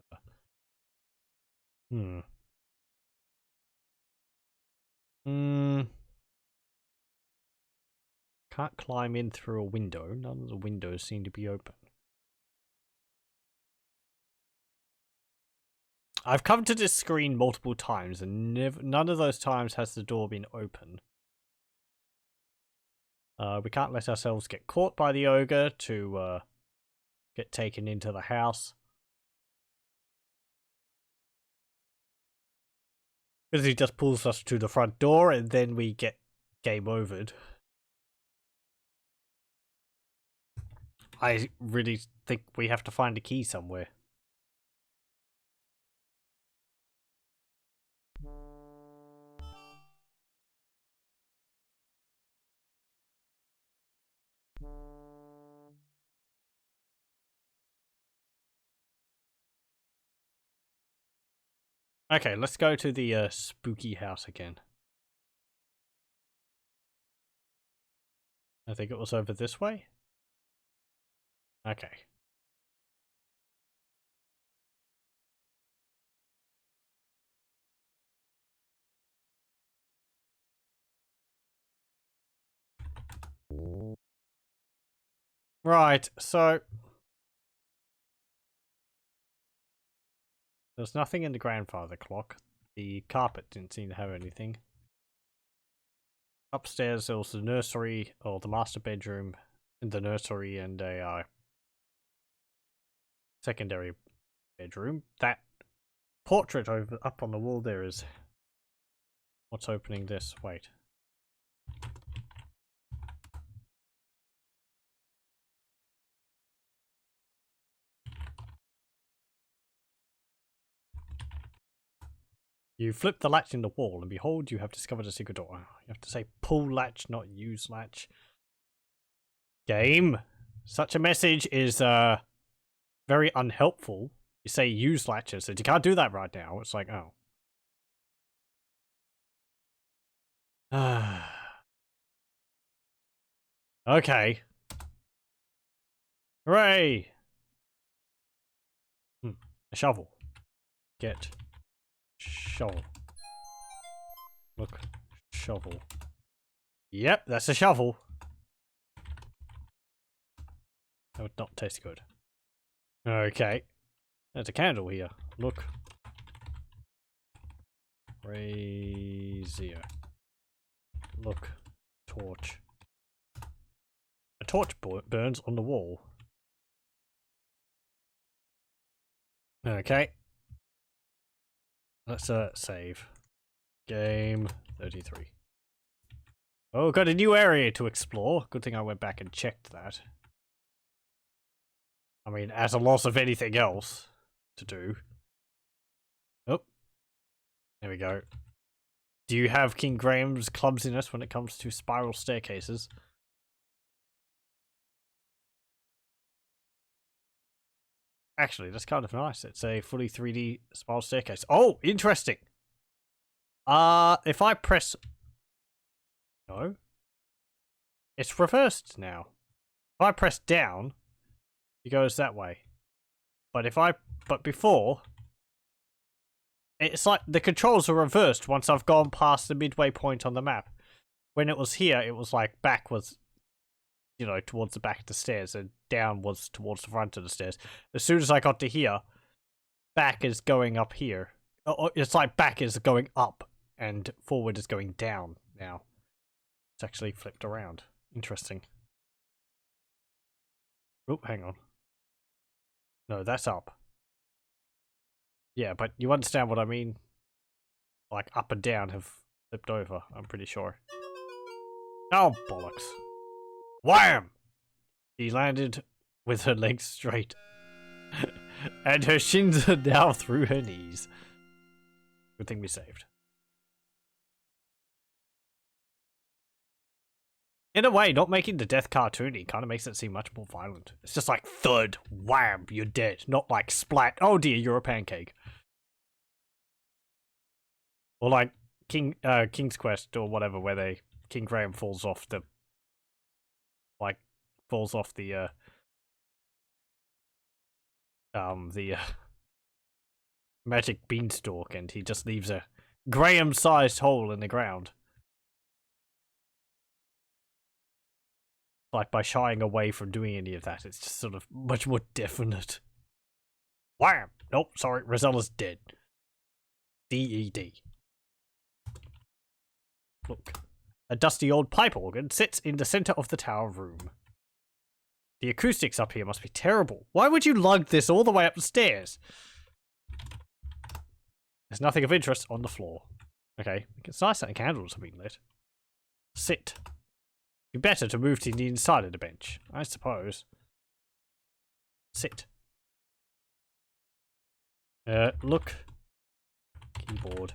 Can't climb in through a window. None of the windows seem to be open. I've come to this screen multiple times and none of those times has the door been open. We can't let ourselves get caught by the ogre to get taken into the house. Because he just pulls us to the front door and then we get game overed. I really think we have to find a key somewhere. Okay, let's go to the spooky house again. I think it was over this way. Okay. Right, so there's nothing in the grandfather clock. The carpet didn't seem to have anything. Upstairs there was the nursery, or the master bedroom, in the nursery, and a secondary bedroom. That portrait up on the wall there is what's opening this. Wait. You flip the latch in the wall, and behold, you have discovered a secret door. You have to say pull latch, not use latch. Game. Such a message is very unhelpful. You say use latches, so you can't do that right now. It's like, oh. Okay. Hooray! A shovel. Get shovel. Look, shovel. Yep, that's a shovel. That would not taste good. Okay. There's a candle here. Look. Brazier. Look. Torch. A torch burns on the wall. Okay. Let's save. Game 33. Oh, got a new area to explore. Good thing I went back and checked that. I mean, as a loss of anything else to do. Oh. There we go. Do you have King Graham's clumsiness when it comes to spiral staircases? Actually, that's kind of nice. It's a fully 3D spiral staircase. Oh, interesting. If I press... No. It's reversed now. If I press down, it goes that way. But before, it's like the controls are reversed once I've gone past the midway point on the map. When it was here, it was like back was, you know, towards the back of the stairs, and down was towards the front of the stairs. As soon as I got to here, back is going up here. It's like back is going up and forward is going down now. It's actually flipped around. Interesting. Oh, hang on. No, that's up. Yeah, but you understand what I mean? Like up and down have flipped over, I'm pretty sure. Oh, bollocks. Wham! She landed with her legs straight. And her shins are now through her knees. Good thing we saved. In a way, not making the death cartoony kind of makes it seem much more violent. It's just like thud, wham, you're dead. Not like splat, oh dear, you're a pancake. Or like King's Quest or whatever, where King Graham falls off the magic beanstalk, and he just leaves a Graham-sized hole in the ground. Like, by shying away from doing any of that, it's just sort of much more definite. Wham! Nope, sorry, Rosella's dead. D-E-D. Look. A dusty old pipe organ sits in the center of the tower room. The acoustics up here must be terrible. Why would you lug this all the way up the stairs? There's nothing of interest on the floor. Okay, it's nice that the candles have been lit. Sit. Be better to move to the inside of the bench, I suppose. Sit. Look. Keyboard.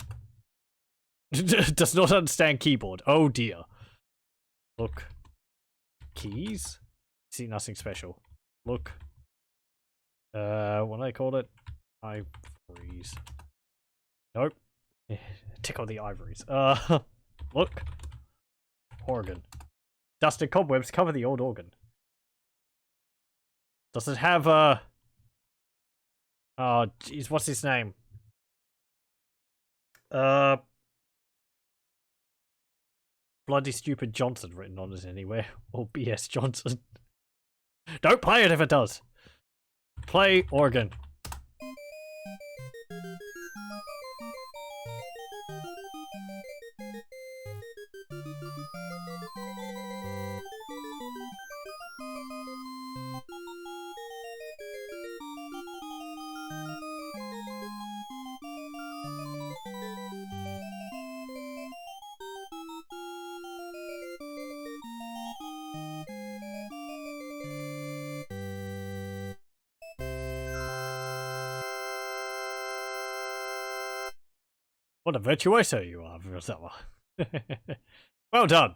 Does not understand keyboard. Oh dear. Look. Keys? See nothing special. Look. What do I call it? Ivories. Nope. Tickle the ivories. Look. Organ. Dust and cobwebs cover the old organ. Does it have oh jeez, what's his name? Bloody stupid Johnson written on it anywhere. Or BS Johnson. Don't play it if it does. Play organ. What a virtuoso you are, Rosella. Well done.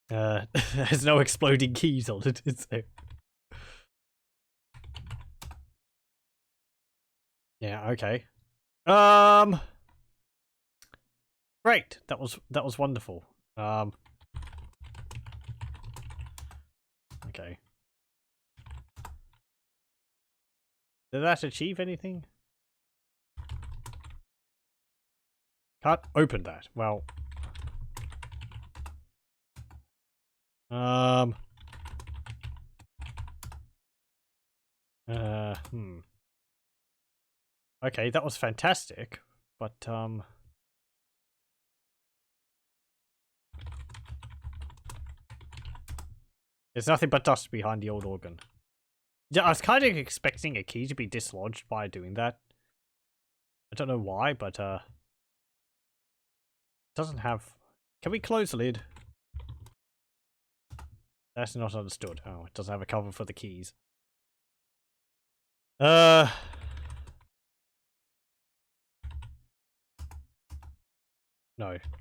There's no exploding keys on it, is there? Yeah, okay. Great. That was wonderful. Okay. Did that achieve anything? Can't open that. Well. Okay, that was fantastic, but, there's nothing but dust behind the old organ. Yeah, I was kind of expecting a key to be dislodged by doing that. I don't know why, but, it doesn't have... Can we close the lid? That's not understood. Oh, it doesn't have a cover for the keys. No,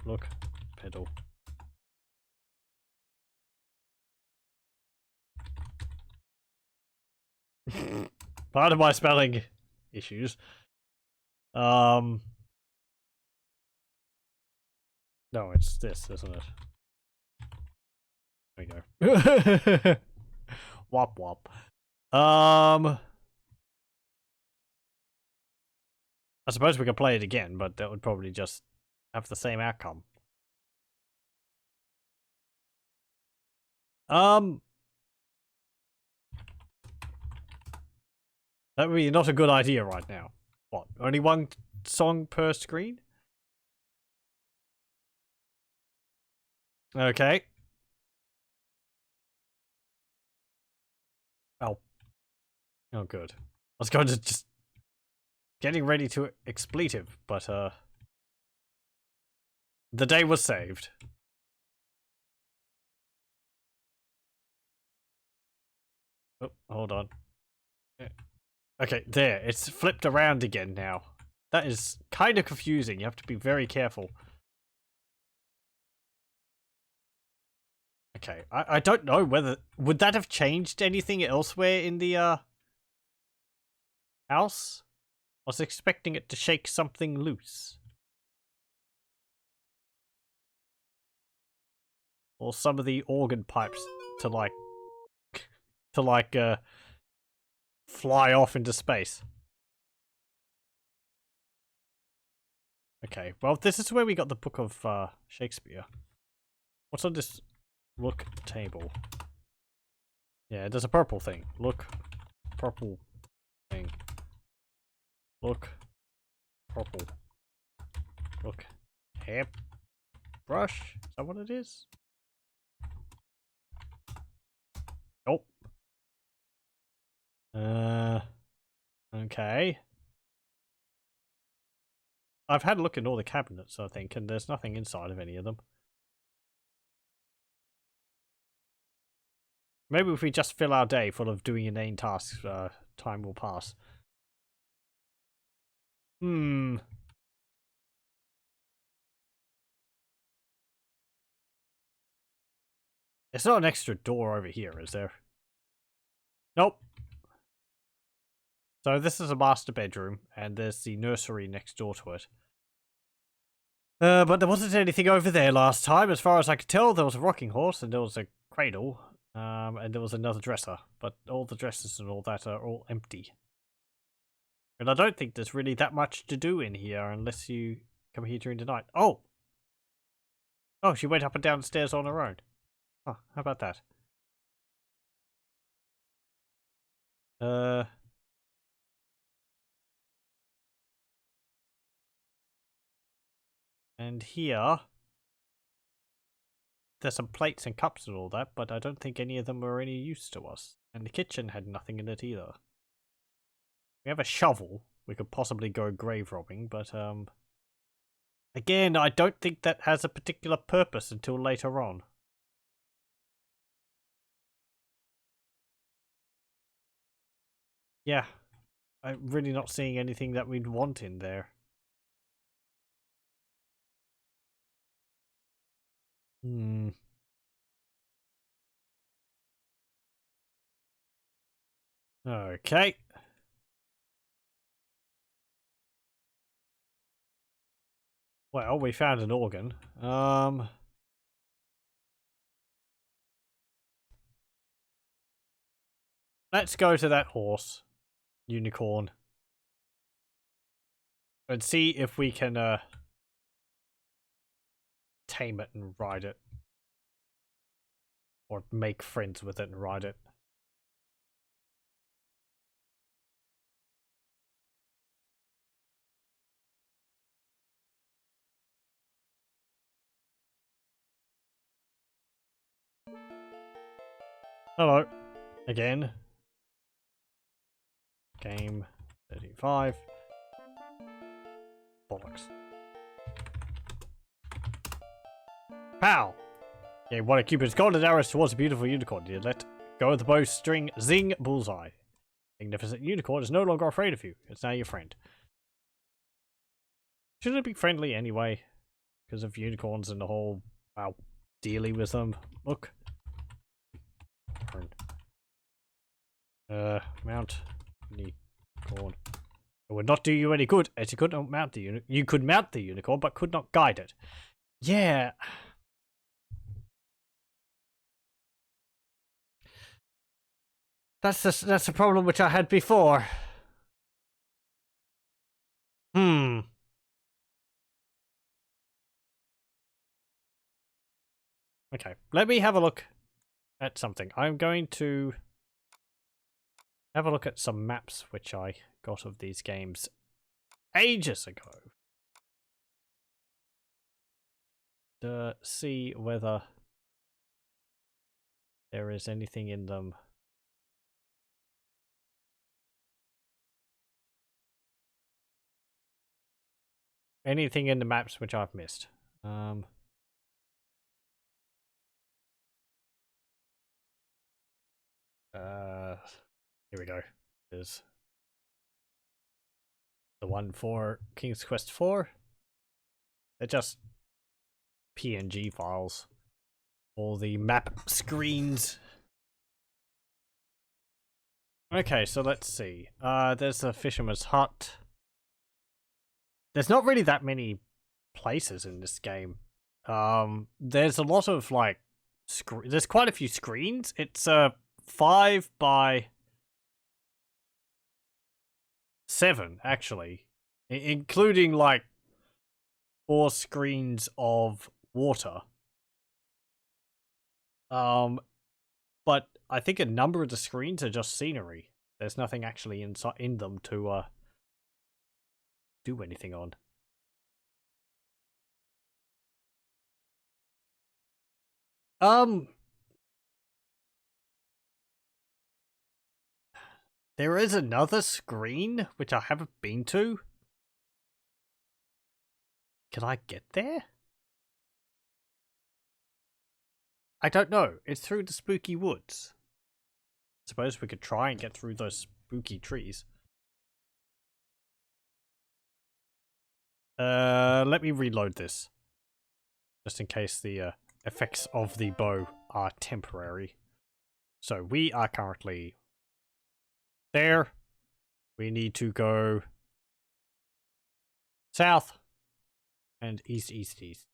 look. Pedal. Part of my spelling issues. No, it's this, isn't it? There we go. Wop wop. I suppose we could play it again, but that would probably just have the same outcome. That would be not a good idea right now. What? Only one song per screen? Okay. Oh. Oh, good. I was going to just... Getting ready to expletive, but, the day was saved. Oh, hold on. Okay, there. It's flipped around again now. That is kind of confusing. You have to be very careful. Okay, I don't know whether... Would that have changed anything elsewhere in the, house? I was expecting it to shake something loose. Or some of the organ pipes to, like... fly off into space. Okay, well, this is where we got the book of, Shakespeare. What's on this look table? Yeah, there's a purple thing. Look. Purple thing. Look. Purple. Look. Hair brush? Is that what it is? Nope. Okay. I've had a look in all the cabinets, I think, and there's nothing inside of any of them. Maybe if we just fill our day full of doing inane tasks, time will pass. It's not an extra door over here, is there? Nope. So this is a master bedroom, and there's the nursery next door to it. But there wasn't anything over there last time. As far as I could tell, there was a rocking horse, and there was a cradle, and there was another dresser. But all the dressers and all that are all empty. And I don't think there's really that much to do in here, unless you come here during the night. Oh! Oh, she went up and down the stairs on her own. Oh, how about that? And here... There's some plates and cups and all that, but I don't think any of them were any use to us. And the kitchen had nothing in it either. We have a shovel. We could possibly go grave robbing, but, again, I don't think that has a particular purpose until later on. Yeah. I'm really not seeing anything that we'd want in there. Okay. Well, we found an organ. Let's go to that horse. Unicorn. And see if we can, tame it and ride it. Or make friends with it and ride it. Hello. Again. Game 35. Bollocks. Pow! Yeah, one of Cupid's golden arrows towards a beautiful unicorn. You let go of the bowstring. Zing! Bullseye. Magnificent unicorn is no longer afraid of you. It's now your friend. Shouldn't it be friendly anyway? Because of unicorns and the whole, wow, dealing with them. Look. Mount unicorn. It would not do you any good, as you could not mount the you could mount the unicorn, but could not guide it. Yeah. That's a problem which I had before. Hmm. Okay, let me have a look at something. I'm going to have a look at some maps which I got of these games ages ago. To see whether there is anything in them. Anything in the maps which I've missed. Here we go. There's the one for King's Quest 4. They're just PNG files. All the map screens. Okay, so let's see. There's a Fisherman's Hut. There's not really that many places in this game. There's a lot of like there's quite a few screens. It's 5 by 7 actually, including like 4 screens of water. But I think a number of the screens are just scenery. There's nothing actually in them to do anything on. There is another screen which I haven't been to. Can I get there? I don't know. It's through the spooky woods. Suppose we could try and get through those spooky trees. Let me reload this. Just in case the effects of the bow are temporary. So we are currently there. We need to go south and east, east, east.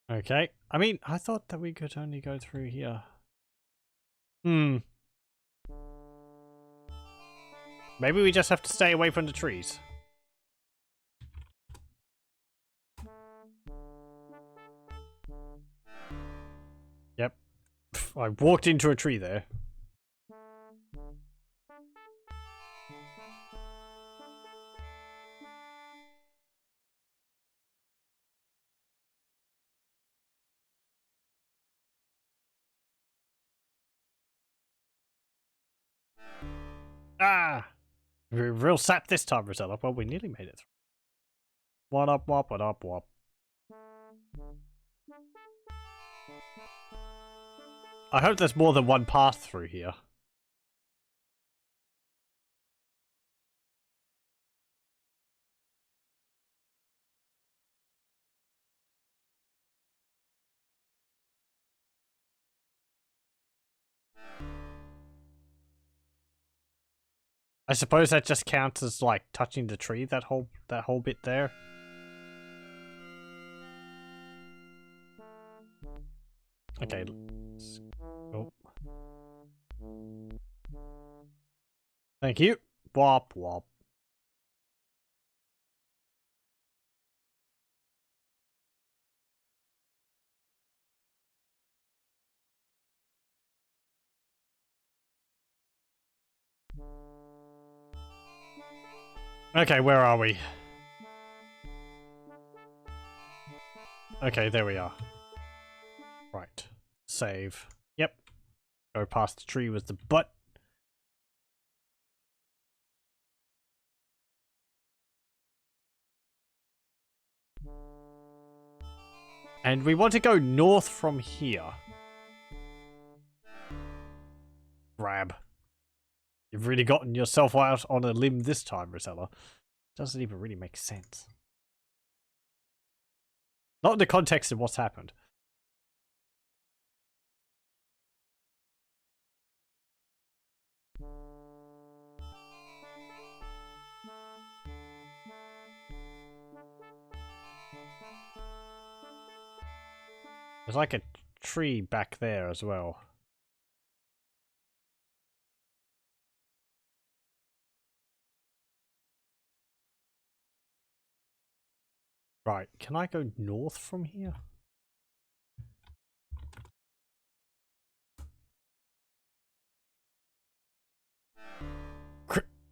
Okay. I mean, I thought that we could only go through here. Hmm. Maybe we just have to stay away from the trees. Yep. I walked into a tree there. Ah! We're real sap this time, Rosella. Well, we nearly made it through. What up, wop, what up, wop. I hope there's more than one path through here. I suppose that just counts as like touching the tree, that whole bit there. Okay. Oh. Thank you. Wop wop. Okay, where are we? Okay, there we are. Right. Save. Yep. Go past the tree with the butt. And we want to go north from here. Grab. You've really gotten yourself out on a limb this time, Rosella. Doesn't even really make sense. Not in the context of what's happened. There's like a tree back there as well. Right, can I go north from here?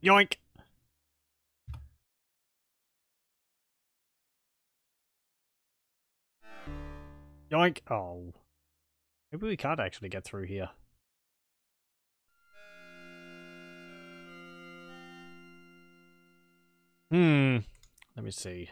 Yoink! Yoink! Oh. Maybe we can't actually get through here. Let me see.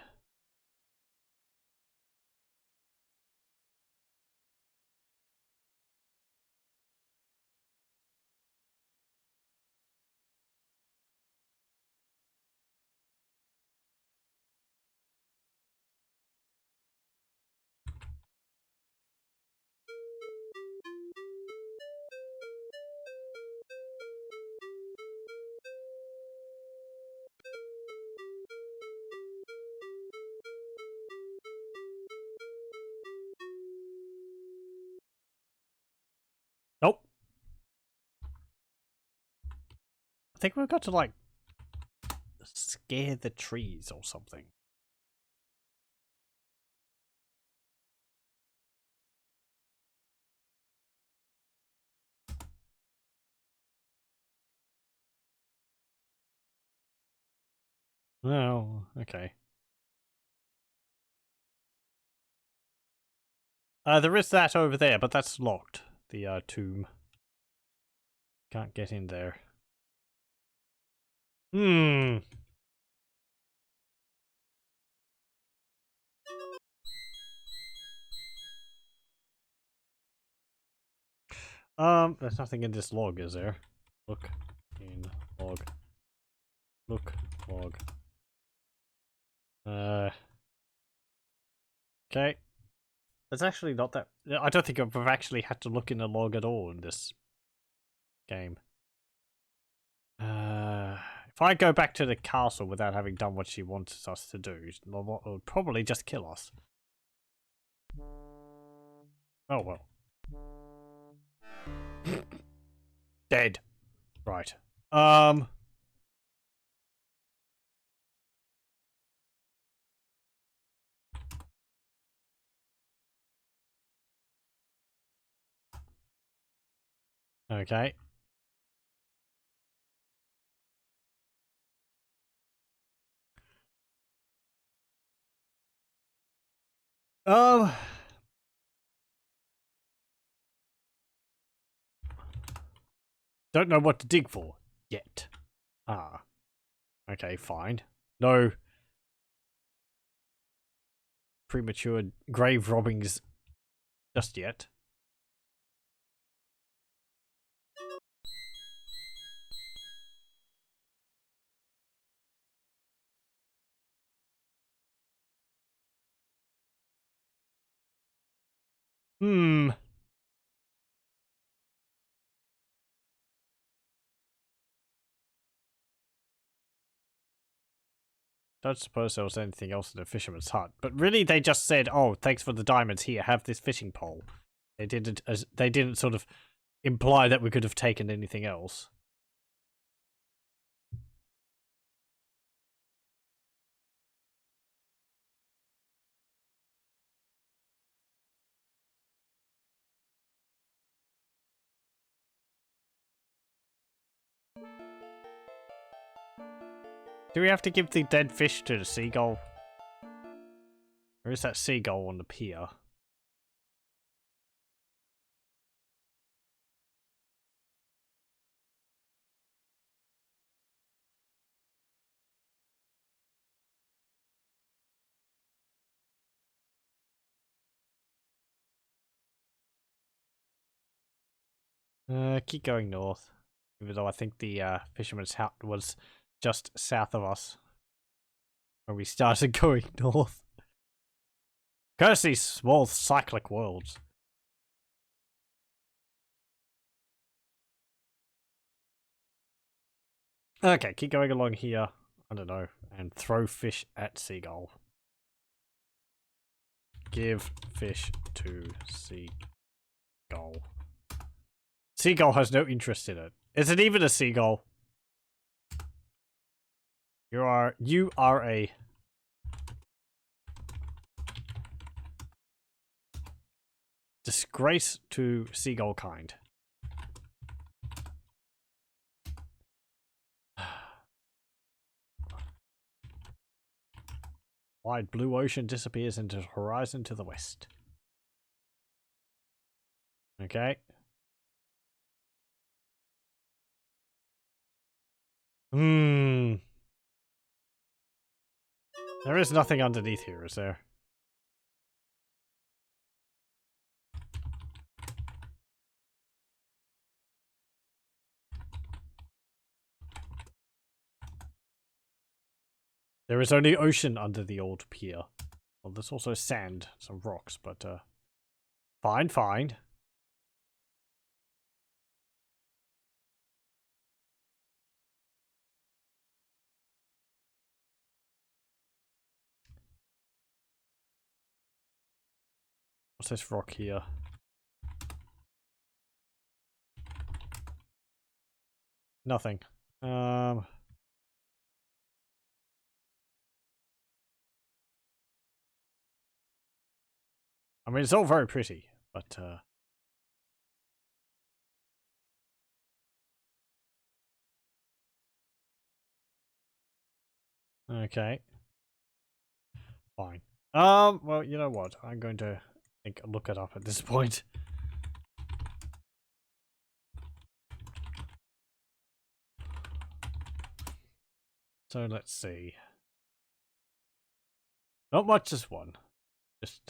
Nope. I think we've got to, like, scare the trees or something. Oh, okay. There is that over there, but that's locked. The, tomb. Can't get in there. Hmm. There's nothing in this log, is there? Look in log. Look log. Okay. There's actually not that. I don't think I've actually had to look in the log at all in this game. If I go back to the castle without having done what she wants us to do, Lolotte will probably just kill us. Oh well. Dead. Right. Okay. Don't know what to dig for yet. Ah. Okay, fine. No premature grave robbings just yet. Hmm. Don't suppose there was anything else in the fisherman's hut, but really they just said, "Oh, thanks for the diamonds. Here, have this fishing pole." They didn't sort of imply that we could have taken anything else. Do we have to give the dead fish to the seagull? Or is that seagull on the pier? Keep going north. Even though I think the fisherman's hut was just south of us. When we started going north. Curse these small cyclic worlds. Okay, keep going along here. I don't know. And throw fish at seagull. Give fish to seagull. Seagull has no interest in it. Is it even a seagull? You are a disgrace to seagull kind. Wide blue ocean disappears into the horizon to the west. Okay. There is nothing underneath here, is there? There is only ocean under the old pier. Well, there's also sand, some rocks, but fine, fine. What's this rock here? Nothing. I mean, it's all very pretty, but okay. Fine. Well, you know what? I'm going to look it up at this point. So let's see. Not much as one. Just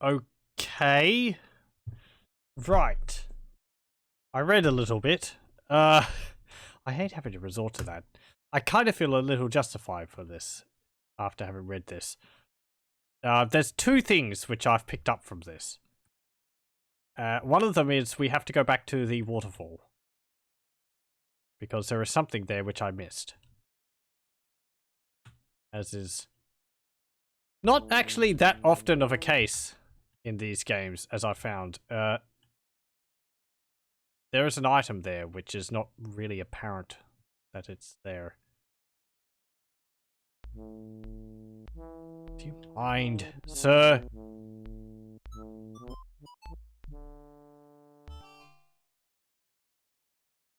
okay. Right. I read a little bit. I hate having to resort to that. I kind of feel a little justified for this after having read this. There's two things which I've picked up from this. One of them is we have to go back to the waterfall. Because there is something there which I missed. As is not actually that often of a case in these games, as I found. There is an item there which is not really apparent that it's there. Do you mind, sir?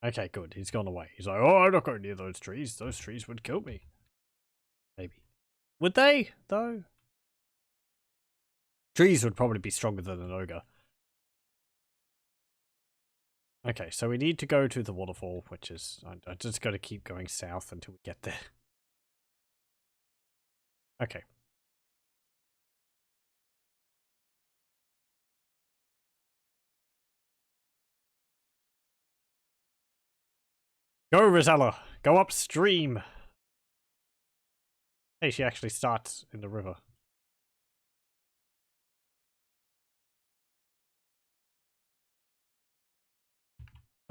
Okay, good. He's gone away. He's like, oh, I'm not going near those trees. Those trees would kill me. Maybe. Would they, though? Trees would probably be stronger than an ogre. Okay, so we need to go to the waterfall, which is... I just got to keep going south until we get there. Okay. Go, Rosella! Go upstream! Hey, she actually starts in the river.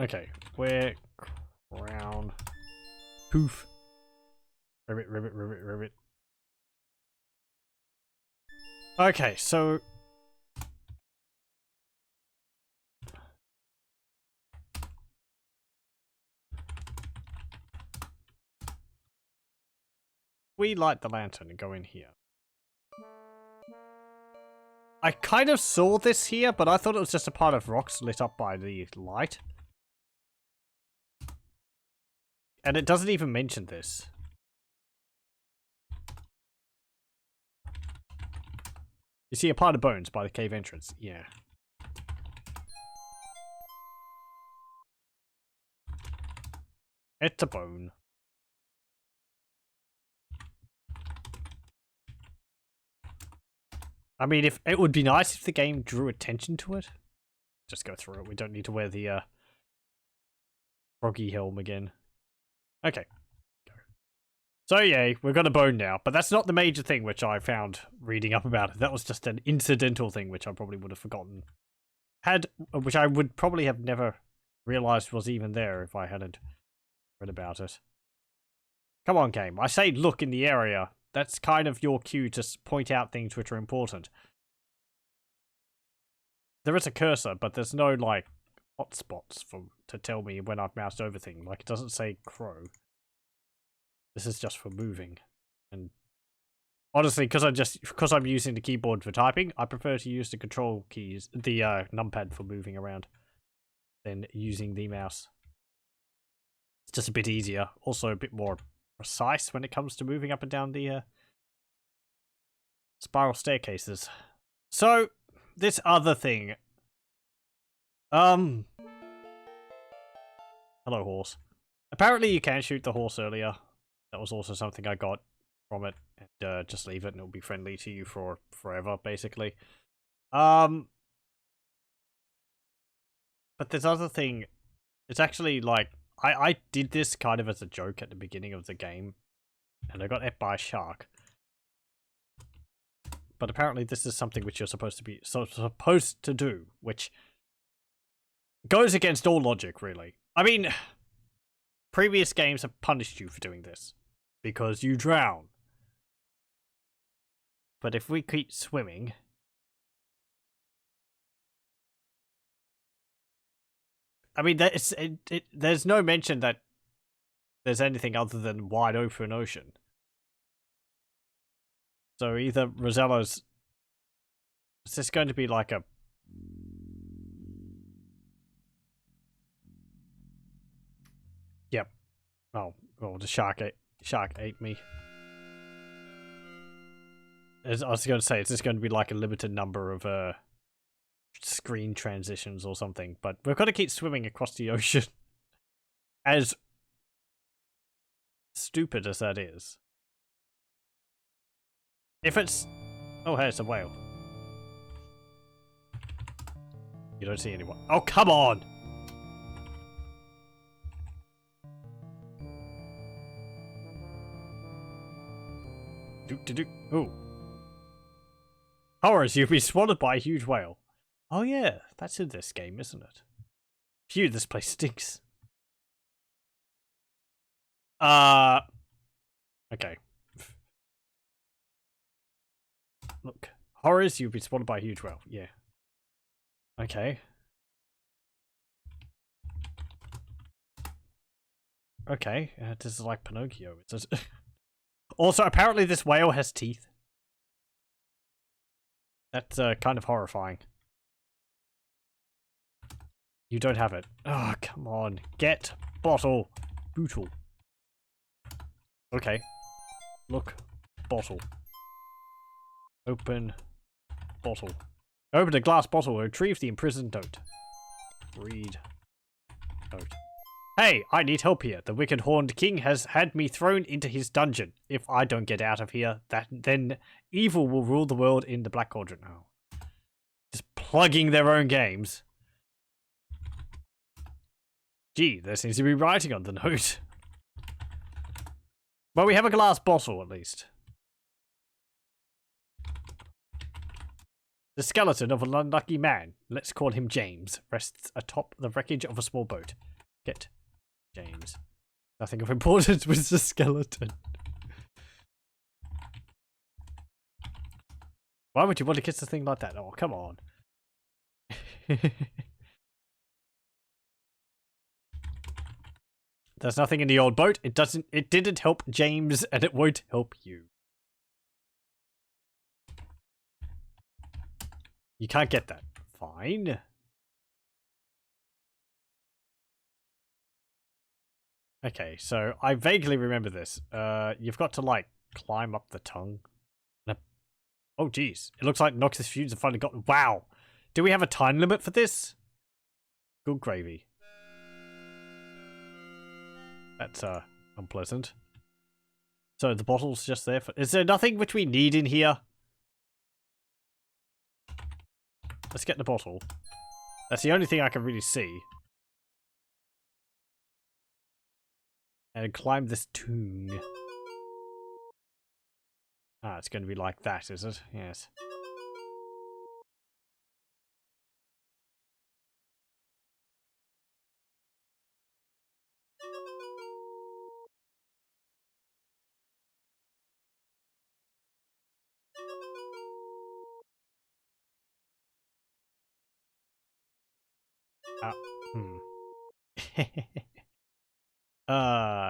Okay, where... Crown... Poof. Ribbit, ribbit, ribbit, ribbit. Okay, so... we light the lantern and go in here. I kind of saw this here, but I thought it was just a part of rocks lit up by the light. And it doesn't even mention this. You see a pile of bones by the cave entrance. Yeah. It's a bone. I mean, if it would be nice if the game drew attention to it. Just go through it. We don't need to wear the froggy helm again. Okay. Go. So yay, we've got a bone now, but that's not the major thing which I found reading up about it. That was just an incidental thing which I probably would have forgotten. Which I would probably have never realized was even there if I hadn't read about it. Come on, game. I say look in the area. That's kind of your cue to point out things which are important. There is a cursor, but there's no, like, hotspots to tell me when I've moused over things. Like, it doesn't say crow. This is just for moving. And honestly, because I'm using the keyboard for typing, I prefer to use the control keys, the numpad for moving around, than using the mouse. It's just a bit easier. Also a bit more precise when it comes to moving up and down the spiral staircases. So, this other thing. Hello, horse. Apparently you can shoot the horse earlier. That was also something I got from it. And just leave it and it'll be friendly to you for forever, basically. But this other thing, it's actually like, I did this kind of as a joke at the beginning of the game. And I got ate by a shark. But apparently this is something which you're supposed to do, which goes against all logic, really. I mean, previous games have punished you for doing this because you drown. But if we keep swimming, I mean, there's no mention that there's anything other than wide open ocean. So either Rosella's... Is this going to be like a... Yep. Oh, the shark ate me. As I was going to say, it's just going to be like a limited number of screen transitions or something. But we've got to keep swimming across the ocean. As stupid as that is. If it's... Oh, hey, it's a whale. You don't see anyone. Oh, come on! Ooh. Horrors, you've been swallowed by a huge whale. Oh yeah, that's in this game, isn't it? Phew, this place stinks. Okay. Look. Horrors, you've been swallowed by a huge whale. Yeah. Okay. Okay, this is like Pinocchio. It's also, apparently this whale has teeth. That's kind of horrifying. You don't have it. Oh, come on. Get bottle. Bootle. Okay. Look. Bottle. Open bottle. Open a glass bottle. Retrieve the imprisoned note. Read note. Hey, I need help here. The wicked horned king has had me thrown into his dungeon. If I don't get out of here, then evil will rule the world in the Black Cauldron. Oh. Just plugging their own games. Gee, there seems to be writing on the note. Well, we have a glass bottle, at least. The skeleton of an unlucky man, let's call him James, rests atop the wreckage of a small boat. Get James. Nothing of importance with the skeleton. Why would you want to kiss a thing like that? Oh, come on. There's nothing in the old boat. It didn't help James, and it won't help you. You can't get that. Fine. Okay, so I vaguely remember this. You've got to, like, climb up the tongue. Oh, geez. It looks like Noxus Feuds have finally got... Wow! Do we have a time limit for this? Good gravy. That's, unpleasant. So the bottle's just there for... Is there nothing which we need in here? Let's get the bottle. That's the only thing I can really see. And climb this tongue. Ah, it's going to be like that, is it? Yes.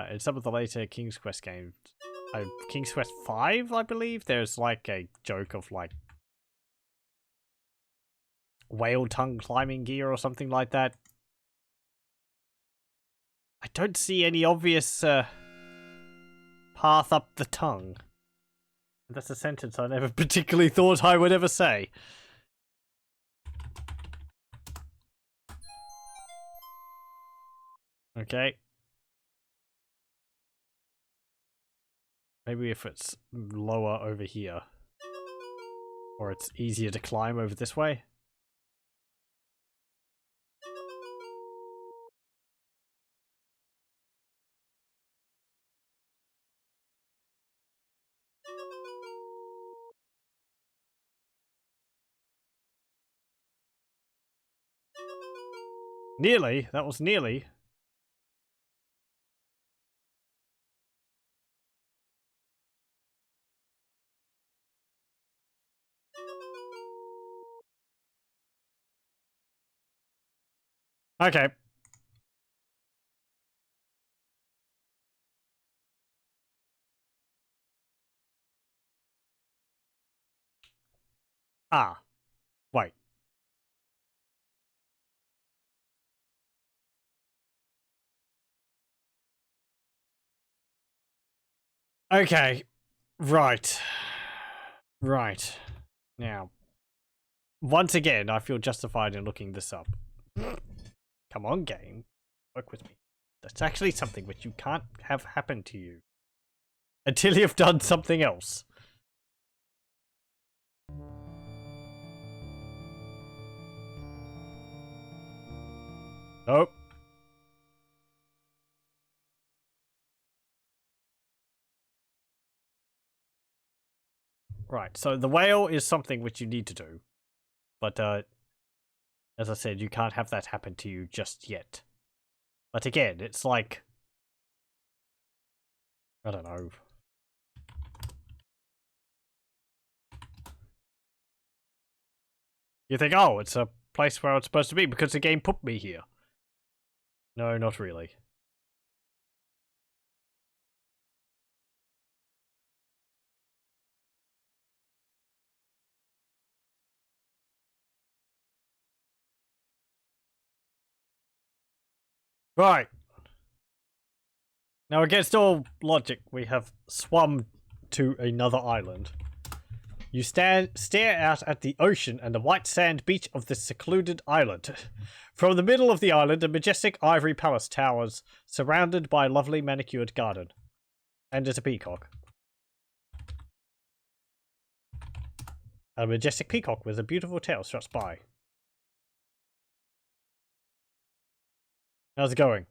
In some of the later King's Quest games, King's Quest 5, I believe, there's like a joke of like whale tongue climbing gear or something like that. I don't see any obvious path up the tongue. That's a sentence I never particularly thought I would ever say. Okay. Maybe if it's lower over here. Or it's easier to climb over this way. Nearly. That was nearly. Okay. Ah. Wait. Okay. Right. Right. Now, once again, I feel justified in looking this up. Come on, game. Work with me. That's actually something which you can't have happen to you. Until you've done something else. Nope. Right, so the whale is something which you need to do. But, as I said, you can't have that happen to you just yet. But again, it's like... I don't know. You think, oh, it's a place where it's supposed to be because the game put me here. No, not really. Right. Now, against all logic, we have swum to another island. You stare out at the ocean and the white sand beach of this secluded island. From the middle of the island, a majestic ivory palace towers, surrounded by a lovely manicured garden. And there's a peacock. A majestic peacock with a beautiful tail struts by. How's it going?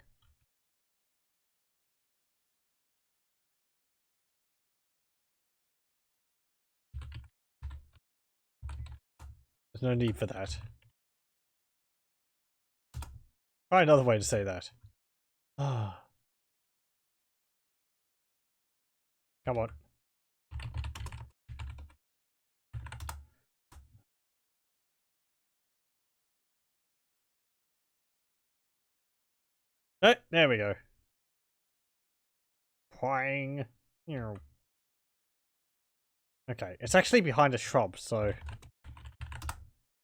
There's no need for that. Try another way to say that. Ah. Come on. Oh, there we go. Poing. Okay, it's actually behind a shrub, so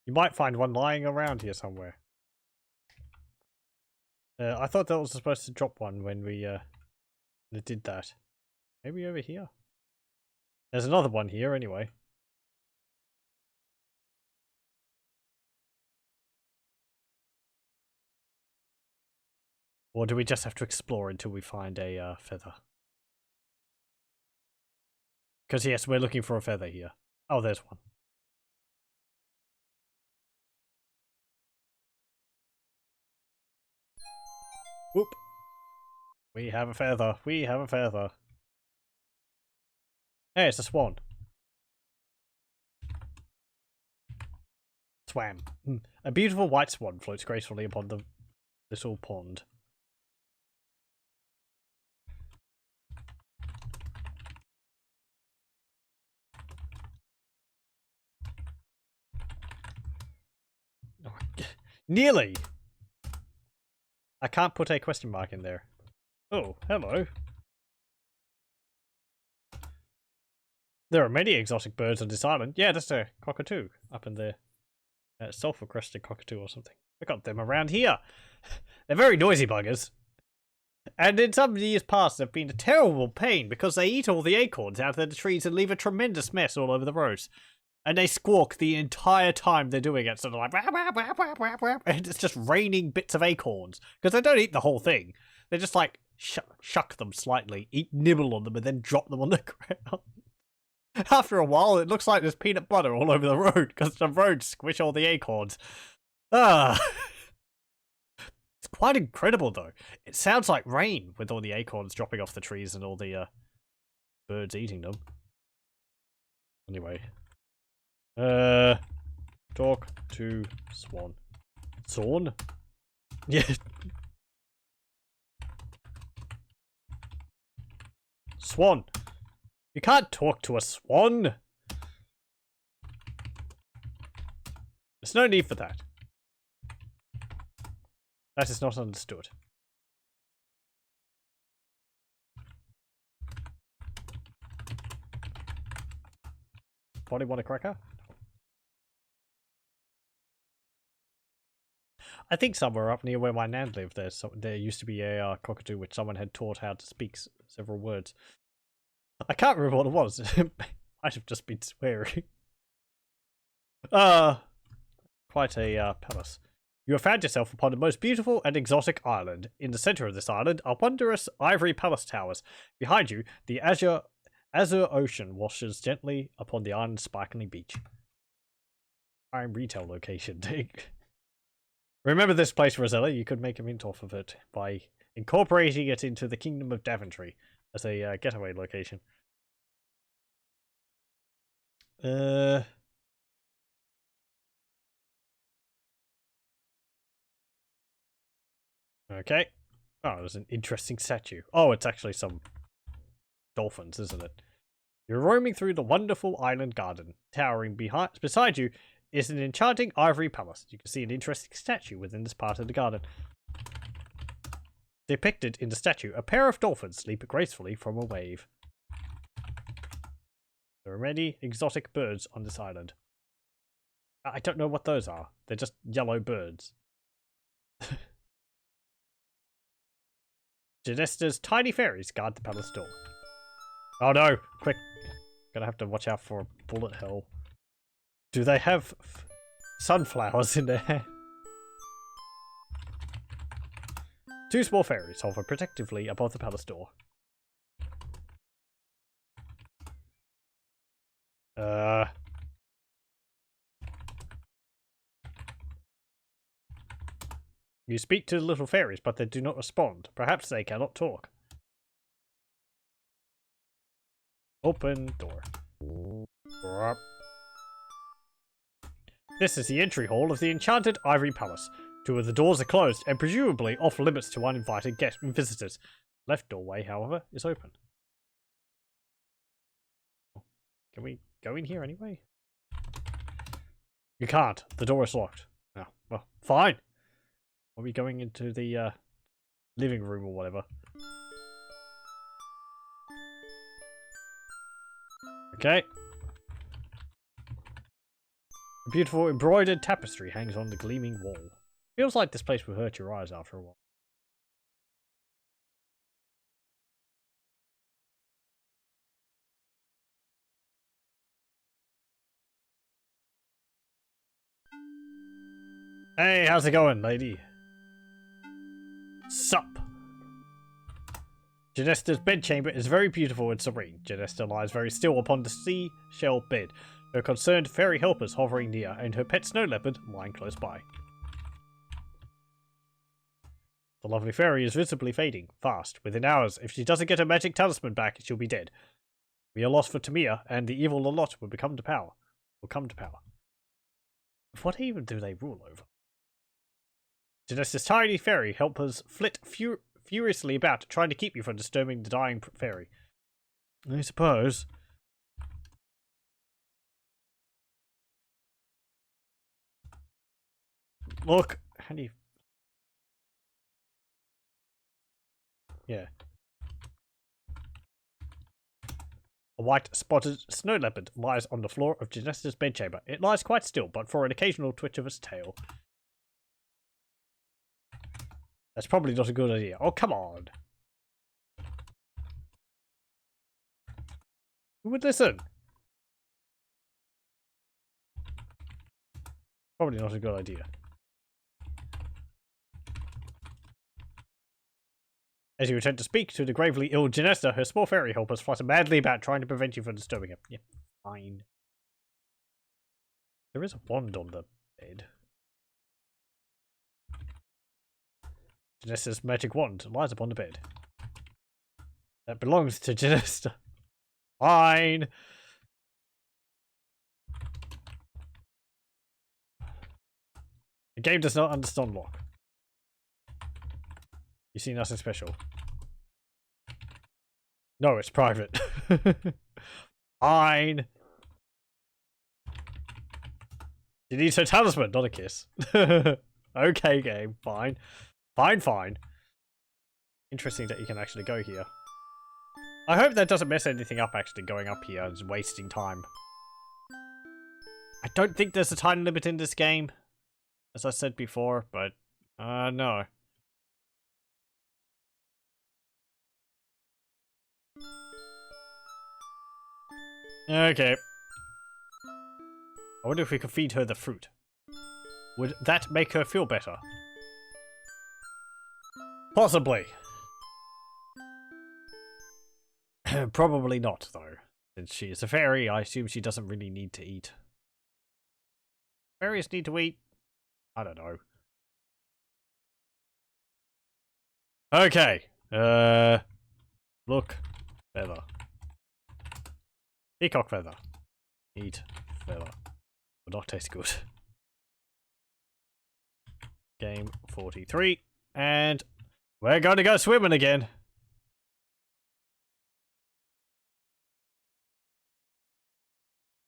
you might find one lying around here somewhere. I thought that was supposed to drop one when we did that. Maybe over here? There's another one here anyway. Or do we just have to explore until we find a feather? Because yes, we're looking for a feather here. Oh, there's one. Whoop. We have a feather. We have a feather. Hey, it's a swan. Swam. A beautiful white swan floats gracefully upon the little pond. Oh, nearly! I can't put a question mark in there. Oh, hello. There are many exotic birds on this island. Yeah, that's a cockatoo up in there. Sulfur-crested cockatoo or something. I got them around here. They're very noisy buggers. And in some years past, they've been a terrible pain because they eat all the acorns out of the trees and leave a tremendous mess all over the roads. And they squawk the entire time they're doing it, so they're like, and it's just raining bits of acorns. Because they don't eat the whole thing. They just like shuck them slightly, nibble on them, and then drop them on the ground. After a while, it looks like there's peanut butter all over the road because the roads squish all the acorns. Ah. It's quite incredible, though. It sounds like rain with all the acorns dropping off the trees and all the birds eating them. Anyway. Talk to Swan. Swan? Yeah. Swan. You can't talk to a swan. There's no need for that. That is not understood. Body want a cracker? I think somewhere up near where my nan lived, there used to be a cockatoo which someone had taught how to speak several words. I can't remember what it was. It might have just been swearing. Quite a palace. You have found yourself upon the most beautiful and exotic island. In the center of this island are wondrous ivory palace towers. Behind you, the azure ocean washes gently upon the island's sparkling beach. Prime retail location. Remember this place, Rosella? You could make a mint off of it by incorporating it into the Kingdom of Daventry as a getaway location. Okay. Oh, there's an interesting statue. Oh, it's actually some dolphins, isn't it? You're roaming through the wonderful island garden. Towering beside you is an enchanting ivory palace. You can see an interesting statue within this part of the garden. Depicted in the statue, a pair of dolphins leap gracefully from a wave. There are many exotic birds on this island. I don't know what those are. They're just yellow birds. Genesta's tiny fairies guard the palace door. Oh no! Quick! Gonna have to watch out for bullet hell. Do they have sunflowers in there? Two small fairies hover protectively above the palace door. You speak to the little fairies, but they do not respond. Perhaps they cannot talk. Open door. This is the entry hall of the Enchanted Ivory Palace. Two of the doors are closed and presumably off limits to uninvited guests and visitors. The left doorway, however, is open. Can we go in here anyway? You can't. The door is locked. Oh, well, fine. Are we going into the living room or whatever? Okay. A beautiful embroidered tapestry hangs on the gleaming wall. Feels like this place will hurt your eyes after a while. Hey, how's it going, lady? Sup? Genesta's bedchamber is very beautiful and serene. Genesta lies very still upon the seashell bed, her concerned fairy helpers hovering near, and her pet snow leopard lying close by. The lovely fairy is visibly fading, fast. Within hours, if she doesn't get her magic talisman back, she'll be dead. We are lost for Tamir, and the evil Lolotte will come to power. What even do they rule over? Genesta's tiny fairy helpers flit furiously about, trying to keep you from disturbing the dying fairy. I suppose. Look, how do you... Yeah. A white spotted snow leopard lies on the floor of Genesta's bedchamber. It lies quite still, but for an occasional twitch of its tail. That's probably not a good idea. Oh, come on. Who would listen? Probably not a good idea. As you attempt to speak to the gravely ill Genesta, her small fairy helpers flutter madly about, trying to prevent you from disturbing her. Yeah, fine. There is a wand on the bed. Genesta's magic wand lies upon the bed. That belongs to Genesta. Fine. The game does not understand lock. You see nothing special. No, it's private. Fine. She needs her talisman, not a kiss. Okay, game. Fine. Fine. Interesting that you can actually go here. I hope that doesn't mess anything up, actually, going up here and wasting time. I don't think there's a time limit in this game, as I said before, but, no. Okay. I wonder if we could feed her the fruit. Would that make her feel better? Possibly. Probably not, though. Since she is a fairy, I assume she doesn't really need to eat. Fairies need to eat? I don't know. Okay. Look. Feather. Peacock feather. Eat feather. Would not taste good. Game 43. And we're going to go swimming again.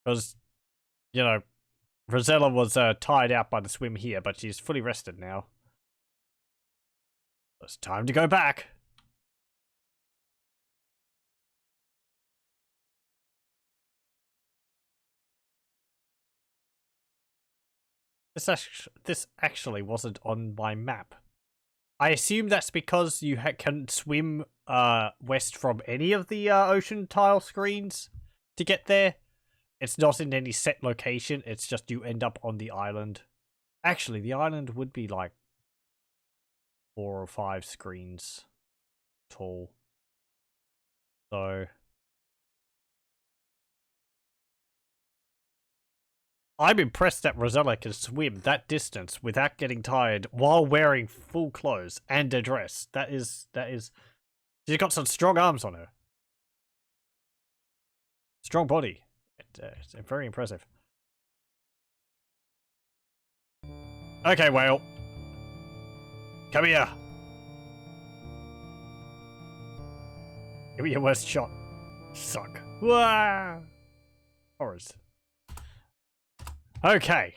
Because, you know, Rosella was tired out by the swim here, but she's fully rested now. It's time to go back. This actually wasn't on my map. I assume that's because you can swim west from any of the ocean tile screens. to get there. It's not in any set location. It's just you end up on the island. Actually, the island would be like 4 or 5 screens tall. So I'm impressed that Rosella can swim that distance without getting tired while wearing full clothes and a dress. That is she's got some strong arms on her. Strong body. It's very impressive. Okay, whale. Come here. Give me your worst shot. Suck. Wah! Horrors. Okay.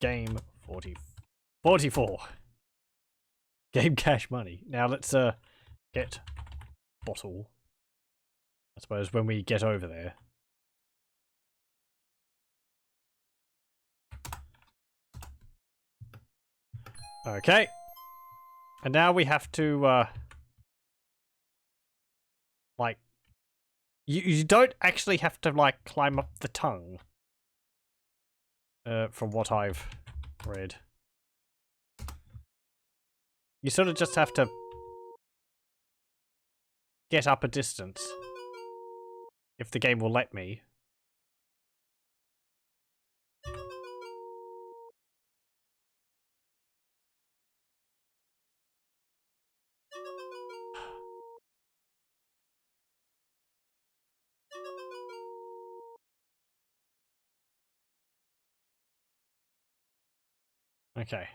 Game 44. Game cash money. Now let's get bottle. I suppose when we get over there. Okay. And now we have to like you don't actually have to like climb up the tongue. From what I've read. You sort of just have to get up a distance. If the game will let me. Okay.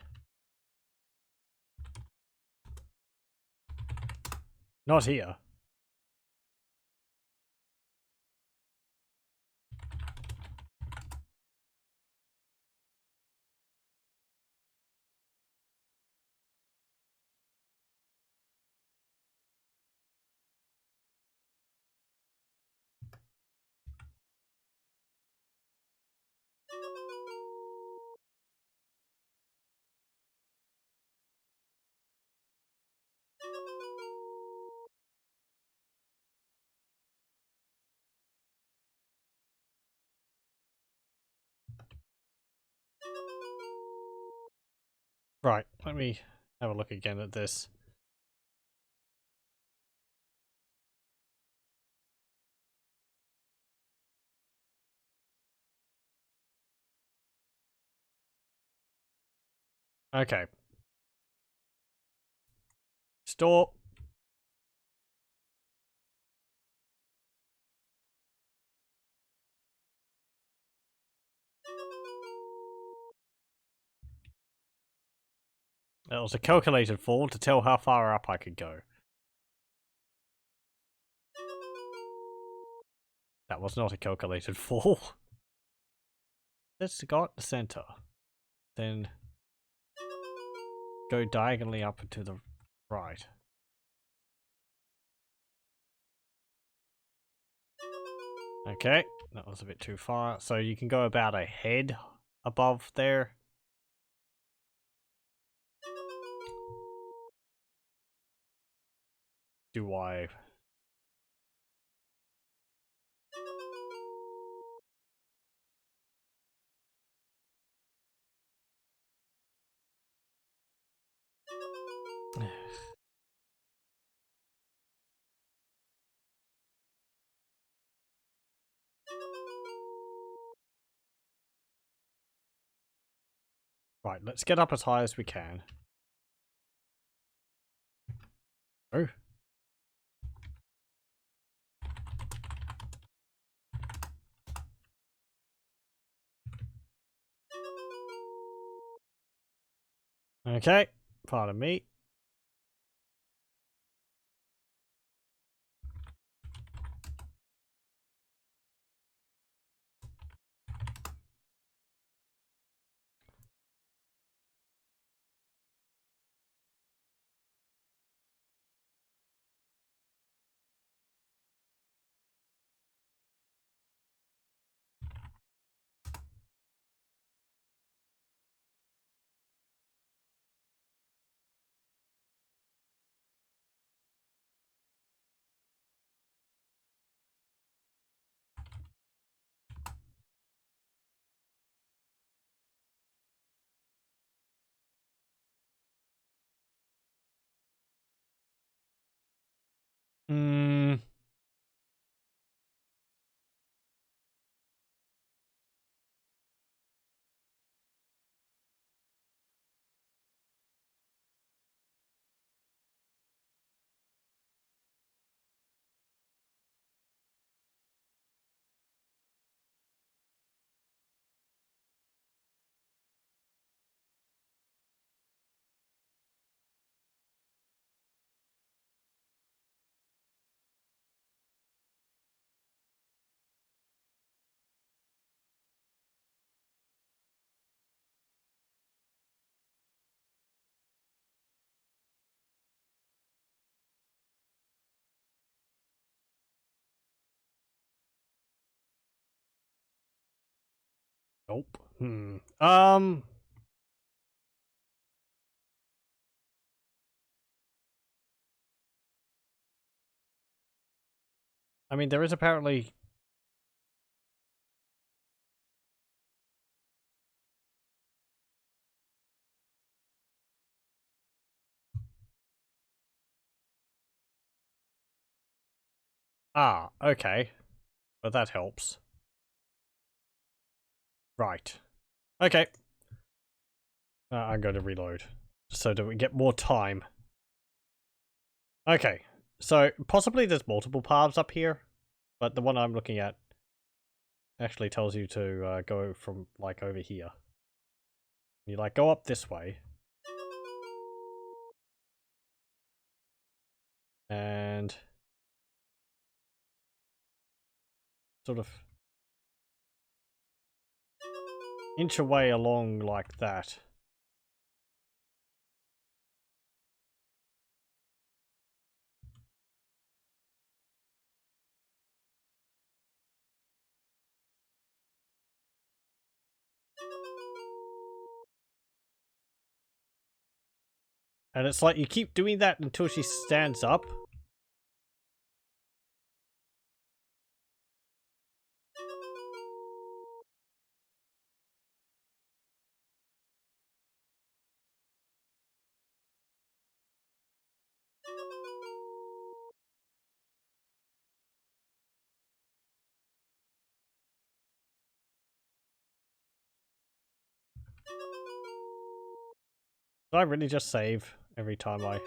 Not here. Right, let me have a look again at this. Okay. Store. That was a calculated fall to tell how far up I could go. That was not a calculated fall. Let's go at the center. Then go diagonally up and to the right. Okay, that was a bit too far. So you can go about a head above there. Do I... Right, let's get up as high as we can. Oh. Okay, pardon me. Hmm. Nope. I mean, there is apparently... Ah, okay. But that helps. Right. Okay. I'm going to reload. So that we get more time. Okay. So, possibly there's multiple paths up here. But the one I'm looking at actually tells you to go from, like, over here. You, like, go up this way. And... sort of... inch away along like that. And it's like you keep doing that until she stands up. Did I really just save every time I...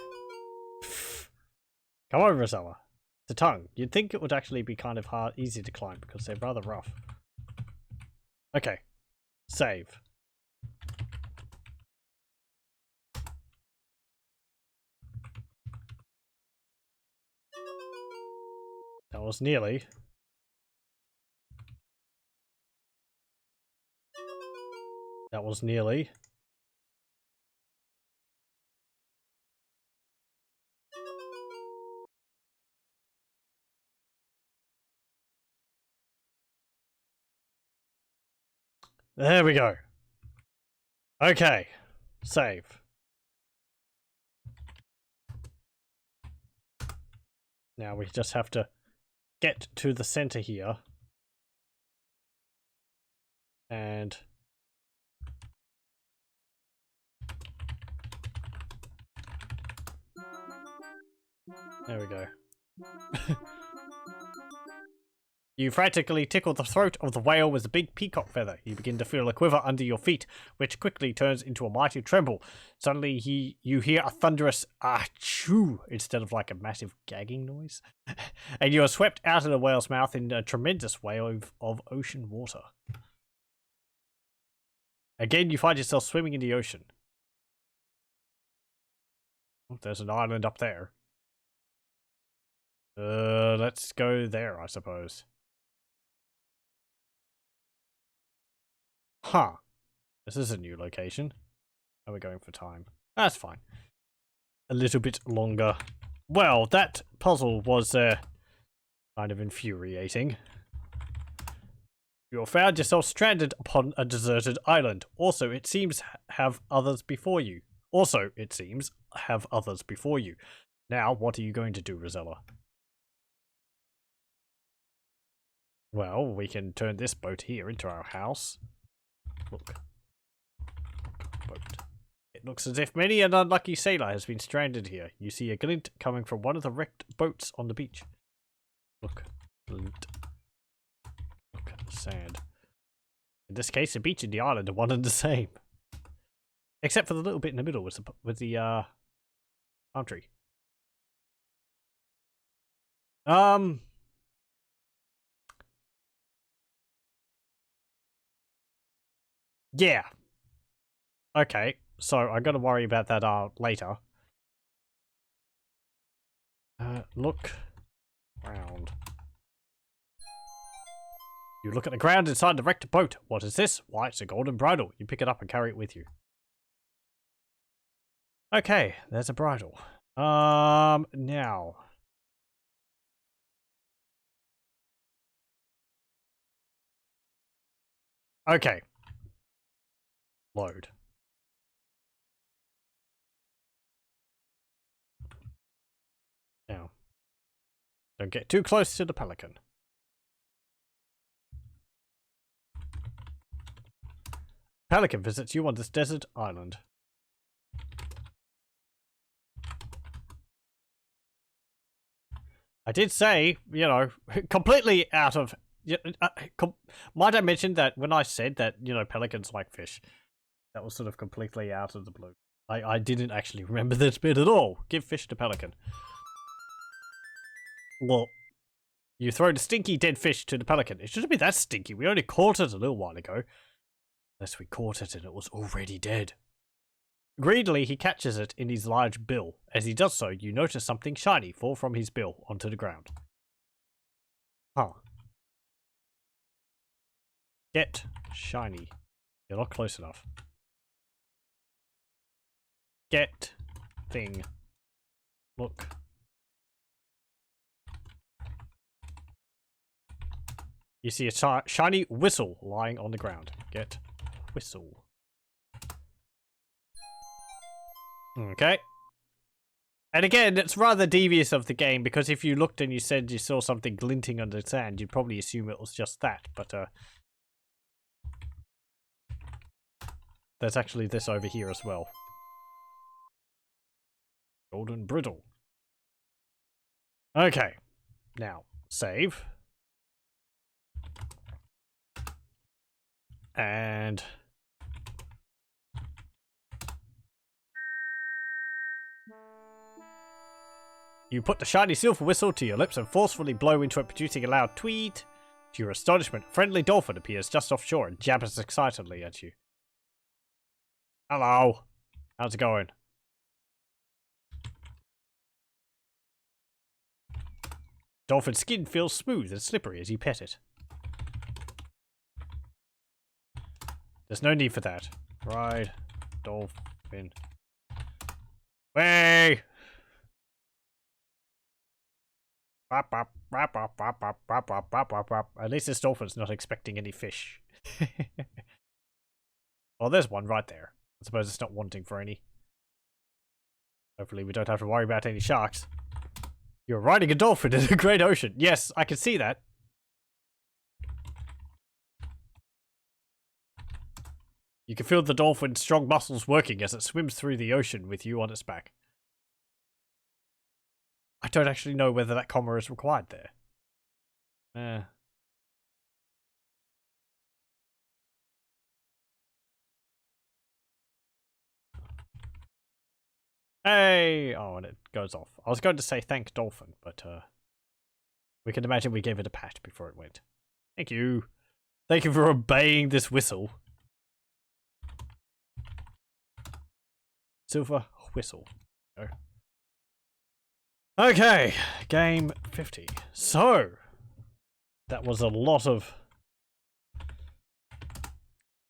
Come on, Rosella. The tongue. You'd think it would actually be kind of hard, easy to climb because they're rather rough. Okay. Save. That was nearly. That was nearly. There we go. Okay. Save. Now we just have to get to the center here. And... there we go. You frantically tickle the throat of the whale with a big peacock feather. You begin to feel a quiver under your feet, which quickly turns into a mighty tremble. Suddenly, you hear a thunderous achoo instead of like a massive gagging noise. And you are swept out of the whale's mouth in a tremendous wave of ocean water. Again, you find yourself swimming in the ocean. Oh, there's an island up there. Let's go there, I suppose. Huh. This is a new location. Are we going for time? That's fine. A little bit longer. Well, that puzzle was kind of infuriating. You found yourself stranded upon a deserted island. Also, it seems have others before you. Now, what are you going to do, Rosella? Well, we can turn this boat here into our house. Look. Boat. It looks as if many an unlucky sailor has been stranded here. You see a glint coming from one of the wrecked boats on the beach. Look. Glint. Look at the sand. In this case, the beach and the island are one and the same. Except for the little bit in the middle with the palm tree. Yeah. Okay, so I'm gonna worry about that later. Look round. You look at the ground inside the wrecked boat. What is this? Why, it's a golden bridle. You pick it up and carry it with you. Okay, there's a bridle. Now. Okay. Load. Now. Don't get too close to the pelican. Pelican visits you on this desert island. I did say, you know, completely out of... might I mention that when I said that, you know, pelicans like fish, that was sort of completely out of the blue. I didn't actually remember this bit at all. Give fish to pelican. Well, you throw the stinky dead fish to the pelican. It shouldn't be that stinky. We only caught it a little while ago. Unless we caught it and it was already dead. Greedily, he catches it in his large bill. As he does so, you notice something shiny fall from his bill onto the ground. Huh. Get shiny. You're not close enough. Get thing. Look. You see a shiny whistle lying on the ground. Get whistle. Okay. And again, it's rather devious of the game, because if you looked and you said you saw something glinting on the sand, you'd probably assume it was just that, but there's actually this over here as well. Golden bridle. Okay. Now, save. And... you put the shiny silver whistle to your lips and forcefully blow into it, producing a loud tweet. To your astonishment, a friendly dolphin appears just offshore and jabbers excitedly at you. Hello. How's it going? Dolphin's skin feels smooth and slippery as you pet it. There's no need for that. Ride. Dolphin. Way! At least this dolphin's not expecting any fish. Well, there's one right there. I suppose it's not wanting for any. Hopefully we don't have to worry about any sharks. You're riding a dolphin in a great ocean. Yes, I can see that. You can feel the dolphin's strong muscles working as it swims through the ocean with you on its back. I don't actually know whether that comma is required there. Hey! Oh, and it goes off. I was going to say thank dolphin, but we can imagine we gave it a pat before it went. Thank you. Thank you for obeying this whistle. Silver whistle. Okay, game 50. So, that was a lot of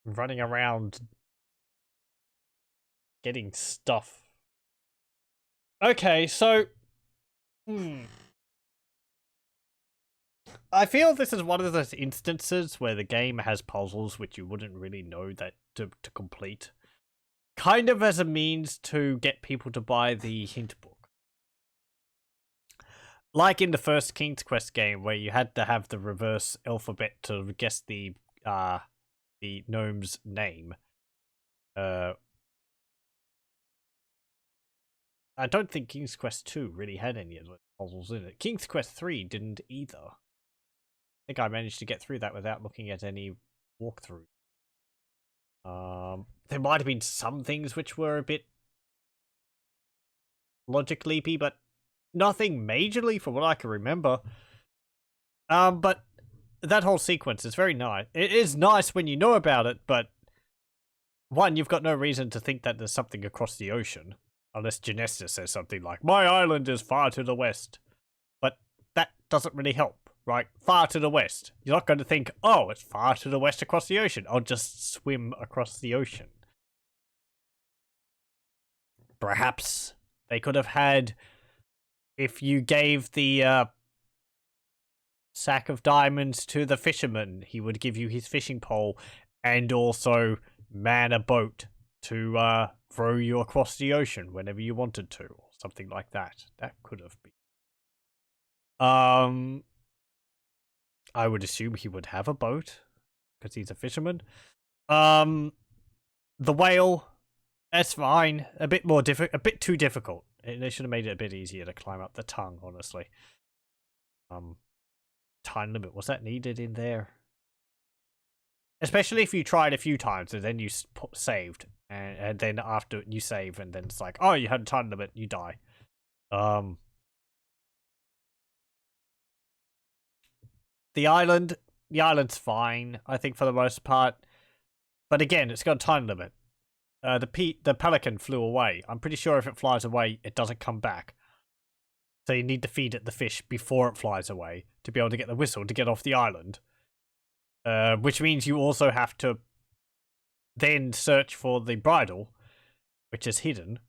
running around getting stuff. Okay, so I feel this is one of those instances where the game has puzzles which you wouldn't really know that to complete. Kind of as a means to get people to buy the hint book. Like in the first King's Quest game, where you had to have the reverse alphabet to guess the gnome's name. I don't think King's Quest 2 really had any of those puzzles in it. King's Quest 3 didn't either. I think I managed to get through that without looking at any walkthrough. There might have been some things which were a bit logic leapy, but nothing majorly from what I can remember. But that whole sequence is very nice. It is nice when you know about it, but one, you've got no reason to think that there's something across the ocean. Unless Genesta says something like, my island is far to the west. But that doesn't really help, right? Far to the west. You're not going to think, oh, it's far to the west across the ocean. I'll just swim across the ocean. Perhaps they could have had, if you gave the sack of diamonds to the fisherman, he would give you his fishing pole and also man a boat to throw you across the ocean whenever you wanted to, or something like that. That could have been. I would assume he would have a boat because he's a fisherman. The whale, that's fine. A bit more a bit too difficult. They should have made it a bit easier to climb up the tongue, honestly. Time limit, was that needed in there? Especially if you tried a few times and then you saved, and then after you save and then it's like, oh, you had a time limit, you die. The island's fine, I think, for the most part. But again, it's got a time limit. The pelican flew away. I'm pretty sure if it flies away, it doesn't come back. So you need to feed it the fish before it flies away to be able to get the whistle to get off the island. Which means you also have to then search for the bridle, which is hidden,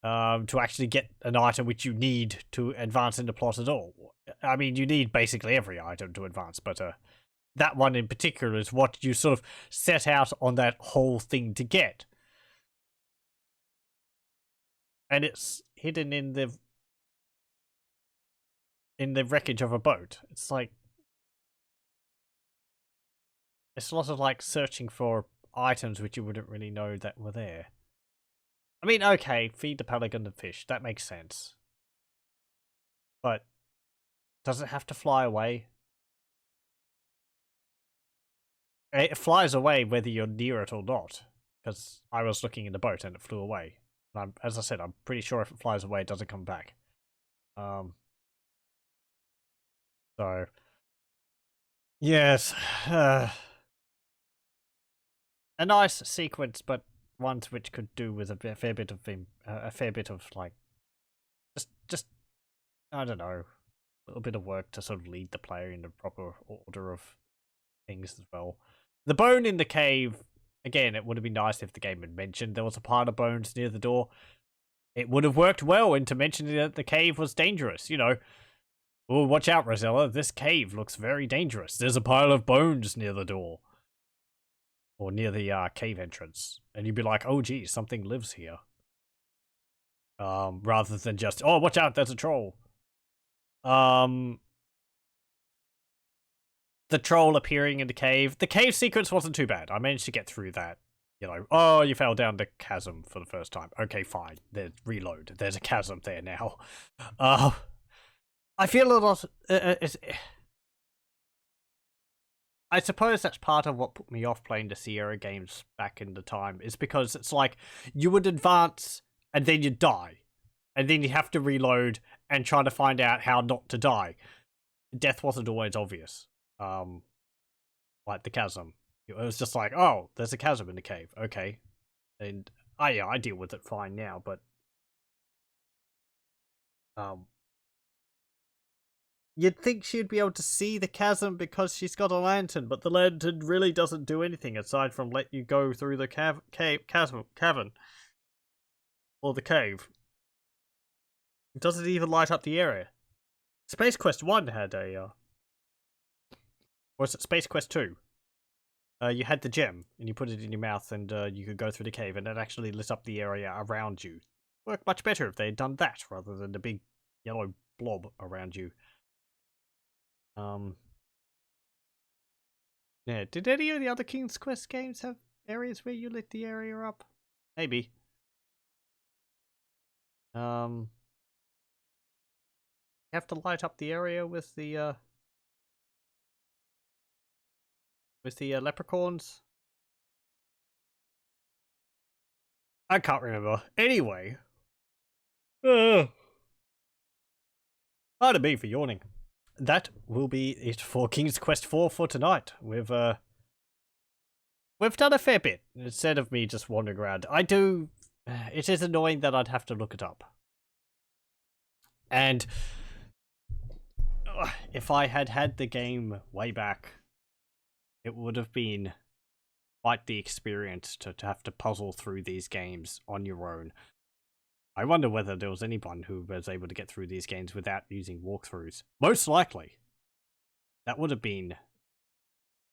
to actually get an item which you need to advance in the plot at all. I mean, you need basically every item to advance, but that one in particular is what you sort of set out on that whole thing to get. And it's hidden in the wreckage of a boat. It's like, it's a lot of like searching for items which you wouldn't really know that were there. I mean, okay, feed the pelican the fish. That makes sense. But does it have to fly away? It flies away whether you're near it or not. Because I was looking in the boat and it flew away. And as I said, I'm pretty sure if it flies away, it doesn't come back. So, yes. A nice sequence, but ones which could do with a fair bit of like, just I don't know, a little bit of work to sort of lead the player in the proper order of things as well. The bone in the cave, again, it would have been nice if the game had mentioned there was a pile of bones near the door. It would have worked well into mentioning that the cave was dangerous, you know. Oh, watch out, Rosella, this cave looks very dangerous. There's a pile of bones near the door. Or near the cave entrance. And you'd be like, oh geez, something lives here. Rather than just, oh, watch out, there's a troll. The troll appearing in the cave. The cave sequence wasn't too bad. I managed to get through that. You know, oh, you fell down the chasm for the first time. Okay, fine. There's reload. There's a chasm there now. I feel a lot. I suppose that's part of what put me off playing the Sierra games back in the time, is because it's like you would advance and then you'd die, and then you have to reload and try to find out how not to die. Death wasn't always obvious. Like the chasm. It was just like, oh, there's a chasm in the cave. Okay. And yeah, I deal with it fine now, but you'd think she'd be able to see the chasm because she's got a lantern, but the lantern really doesn't do anything aside from let you go through the cavern. Or the cave. It doesn't even light up the area. Space Quest 1 had a, or was it Space Quest 2? You had the gem, and you put it in your mouth, and you could go through the cave, and it actually lit up the area around you. Worked much better if they had done that, rather than the big yellow blob around you. Yeah, did any of the other King's Quest games have areas where you lit the area up? Maybe. You have to light up the area with the leprechauns. I can't remember. Anyway. Pardon me for yawning. That will be it for King's Quest 4 for tonight. We've done a fair bit instead of me just wandering around. It is annoying that I'd have to look it up. And if I had had the game way back, it would have been quite the experience to have to puzzle through these games on your own. I wonder whether there was anyone who was able to get through these games without using walkthroughs. Most likely. That would have been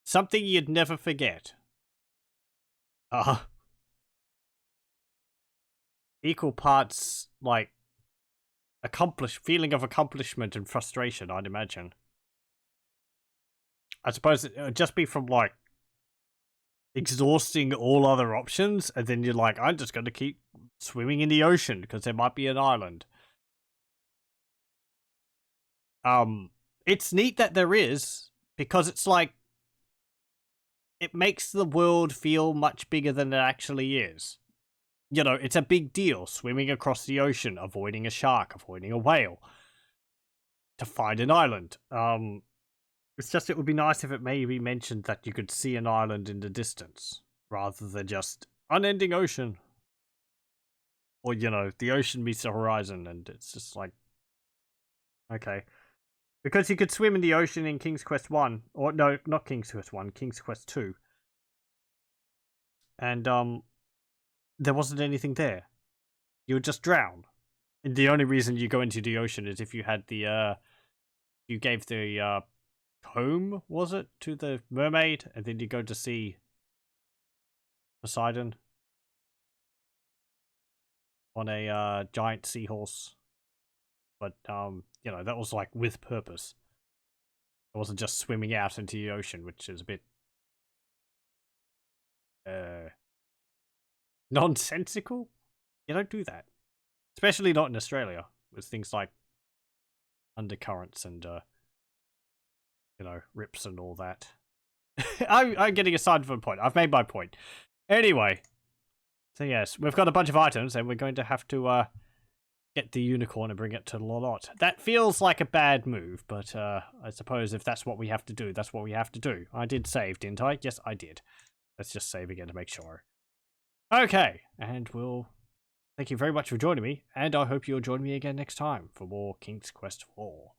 something you'd never forget. Equal parts, like, feeling of accomplishment and frustration, I'd imagine. I suppose it would just be from, like, exhausting all other options, and then you're like, I'm just going to keep swimming in the ocean because there might be an island. It's neat that there is, because it's like, it makes the world feel much bigger than it actually is. You know, it's a big deal swimming across the ocean, avoiding a shark, avoiding a whale, to find an island. It's just, it would be nice if it maybe mentioned that you could see an island in the distance, rather than just unending ocean. Or, you know, the ocean meets the horizon, and it's just like, okay. Because you could swim in the ocean in King's Quest 1, or no, not King's Quest 1, King's Quest 2. And, there wasn't anything there. You would just drown. And the only reason you go into the ocean is if you had the, you gave the, comb, was it, to the mermaid, and then you go to see Poseidon on a giant seahorse. But you know, that was like with purpose. It wasn't just swimming out into the ocean, which is a bit nonsensical. You don't do that, especially not in Australia with things like undercurrents and you know, rips and all that. I'm getting aside from a point. I've made my point. Anyway, so yes, we've got a bunch of items, and we're going to have to get the unicorn and bring it to Lolotte. That feels like a bad move, but I suppose if that's what we have to do, that's what we have to do. I did save, didn't I? Yes, I did. Let's just save again to make sure. Okay, and we'll thank you very much for joining me, and I hope you'll join me again next time for more King's Quest 4.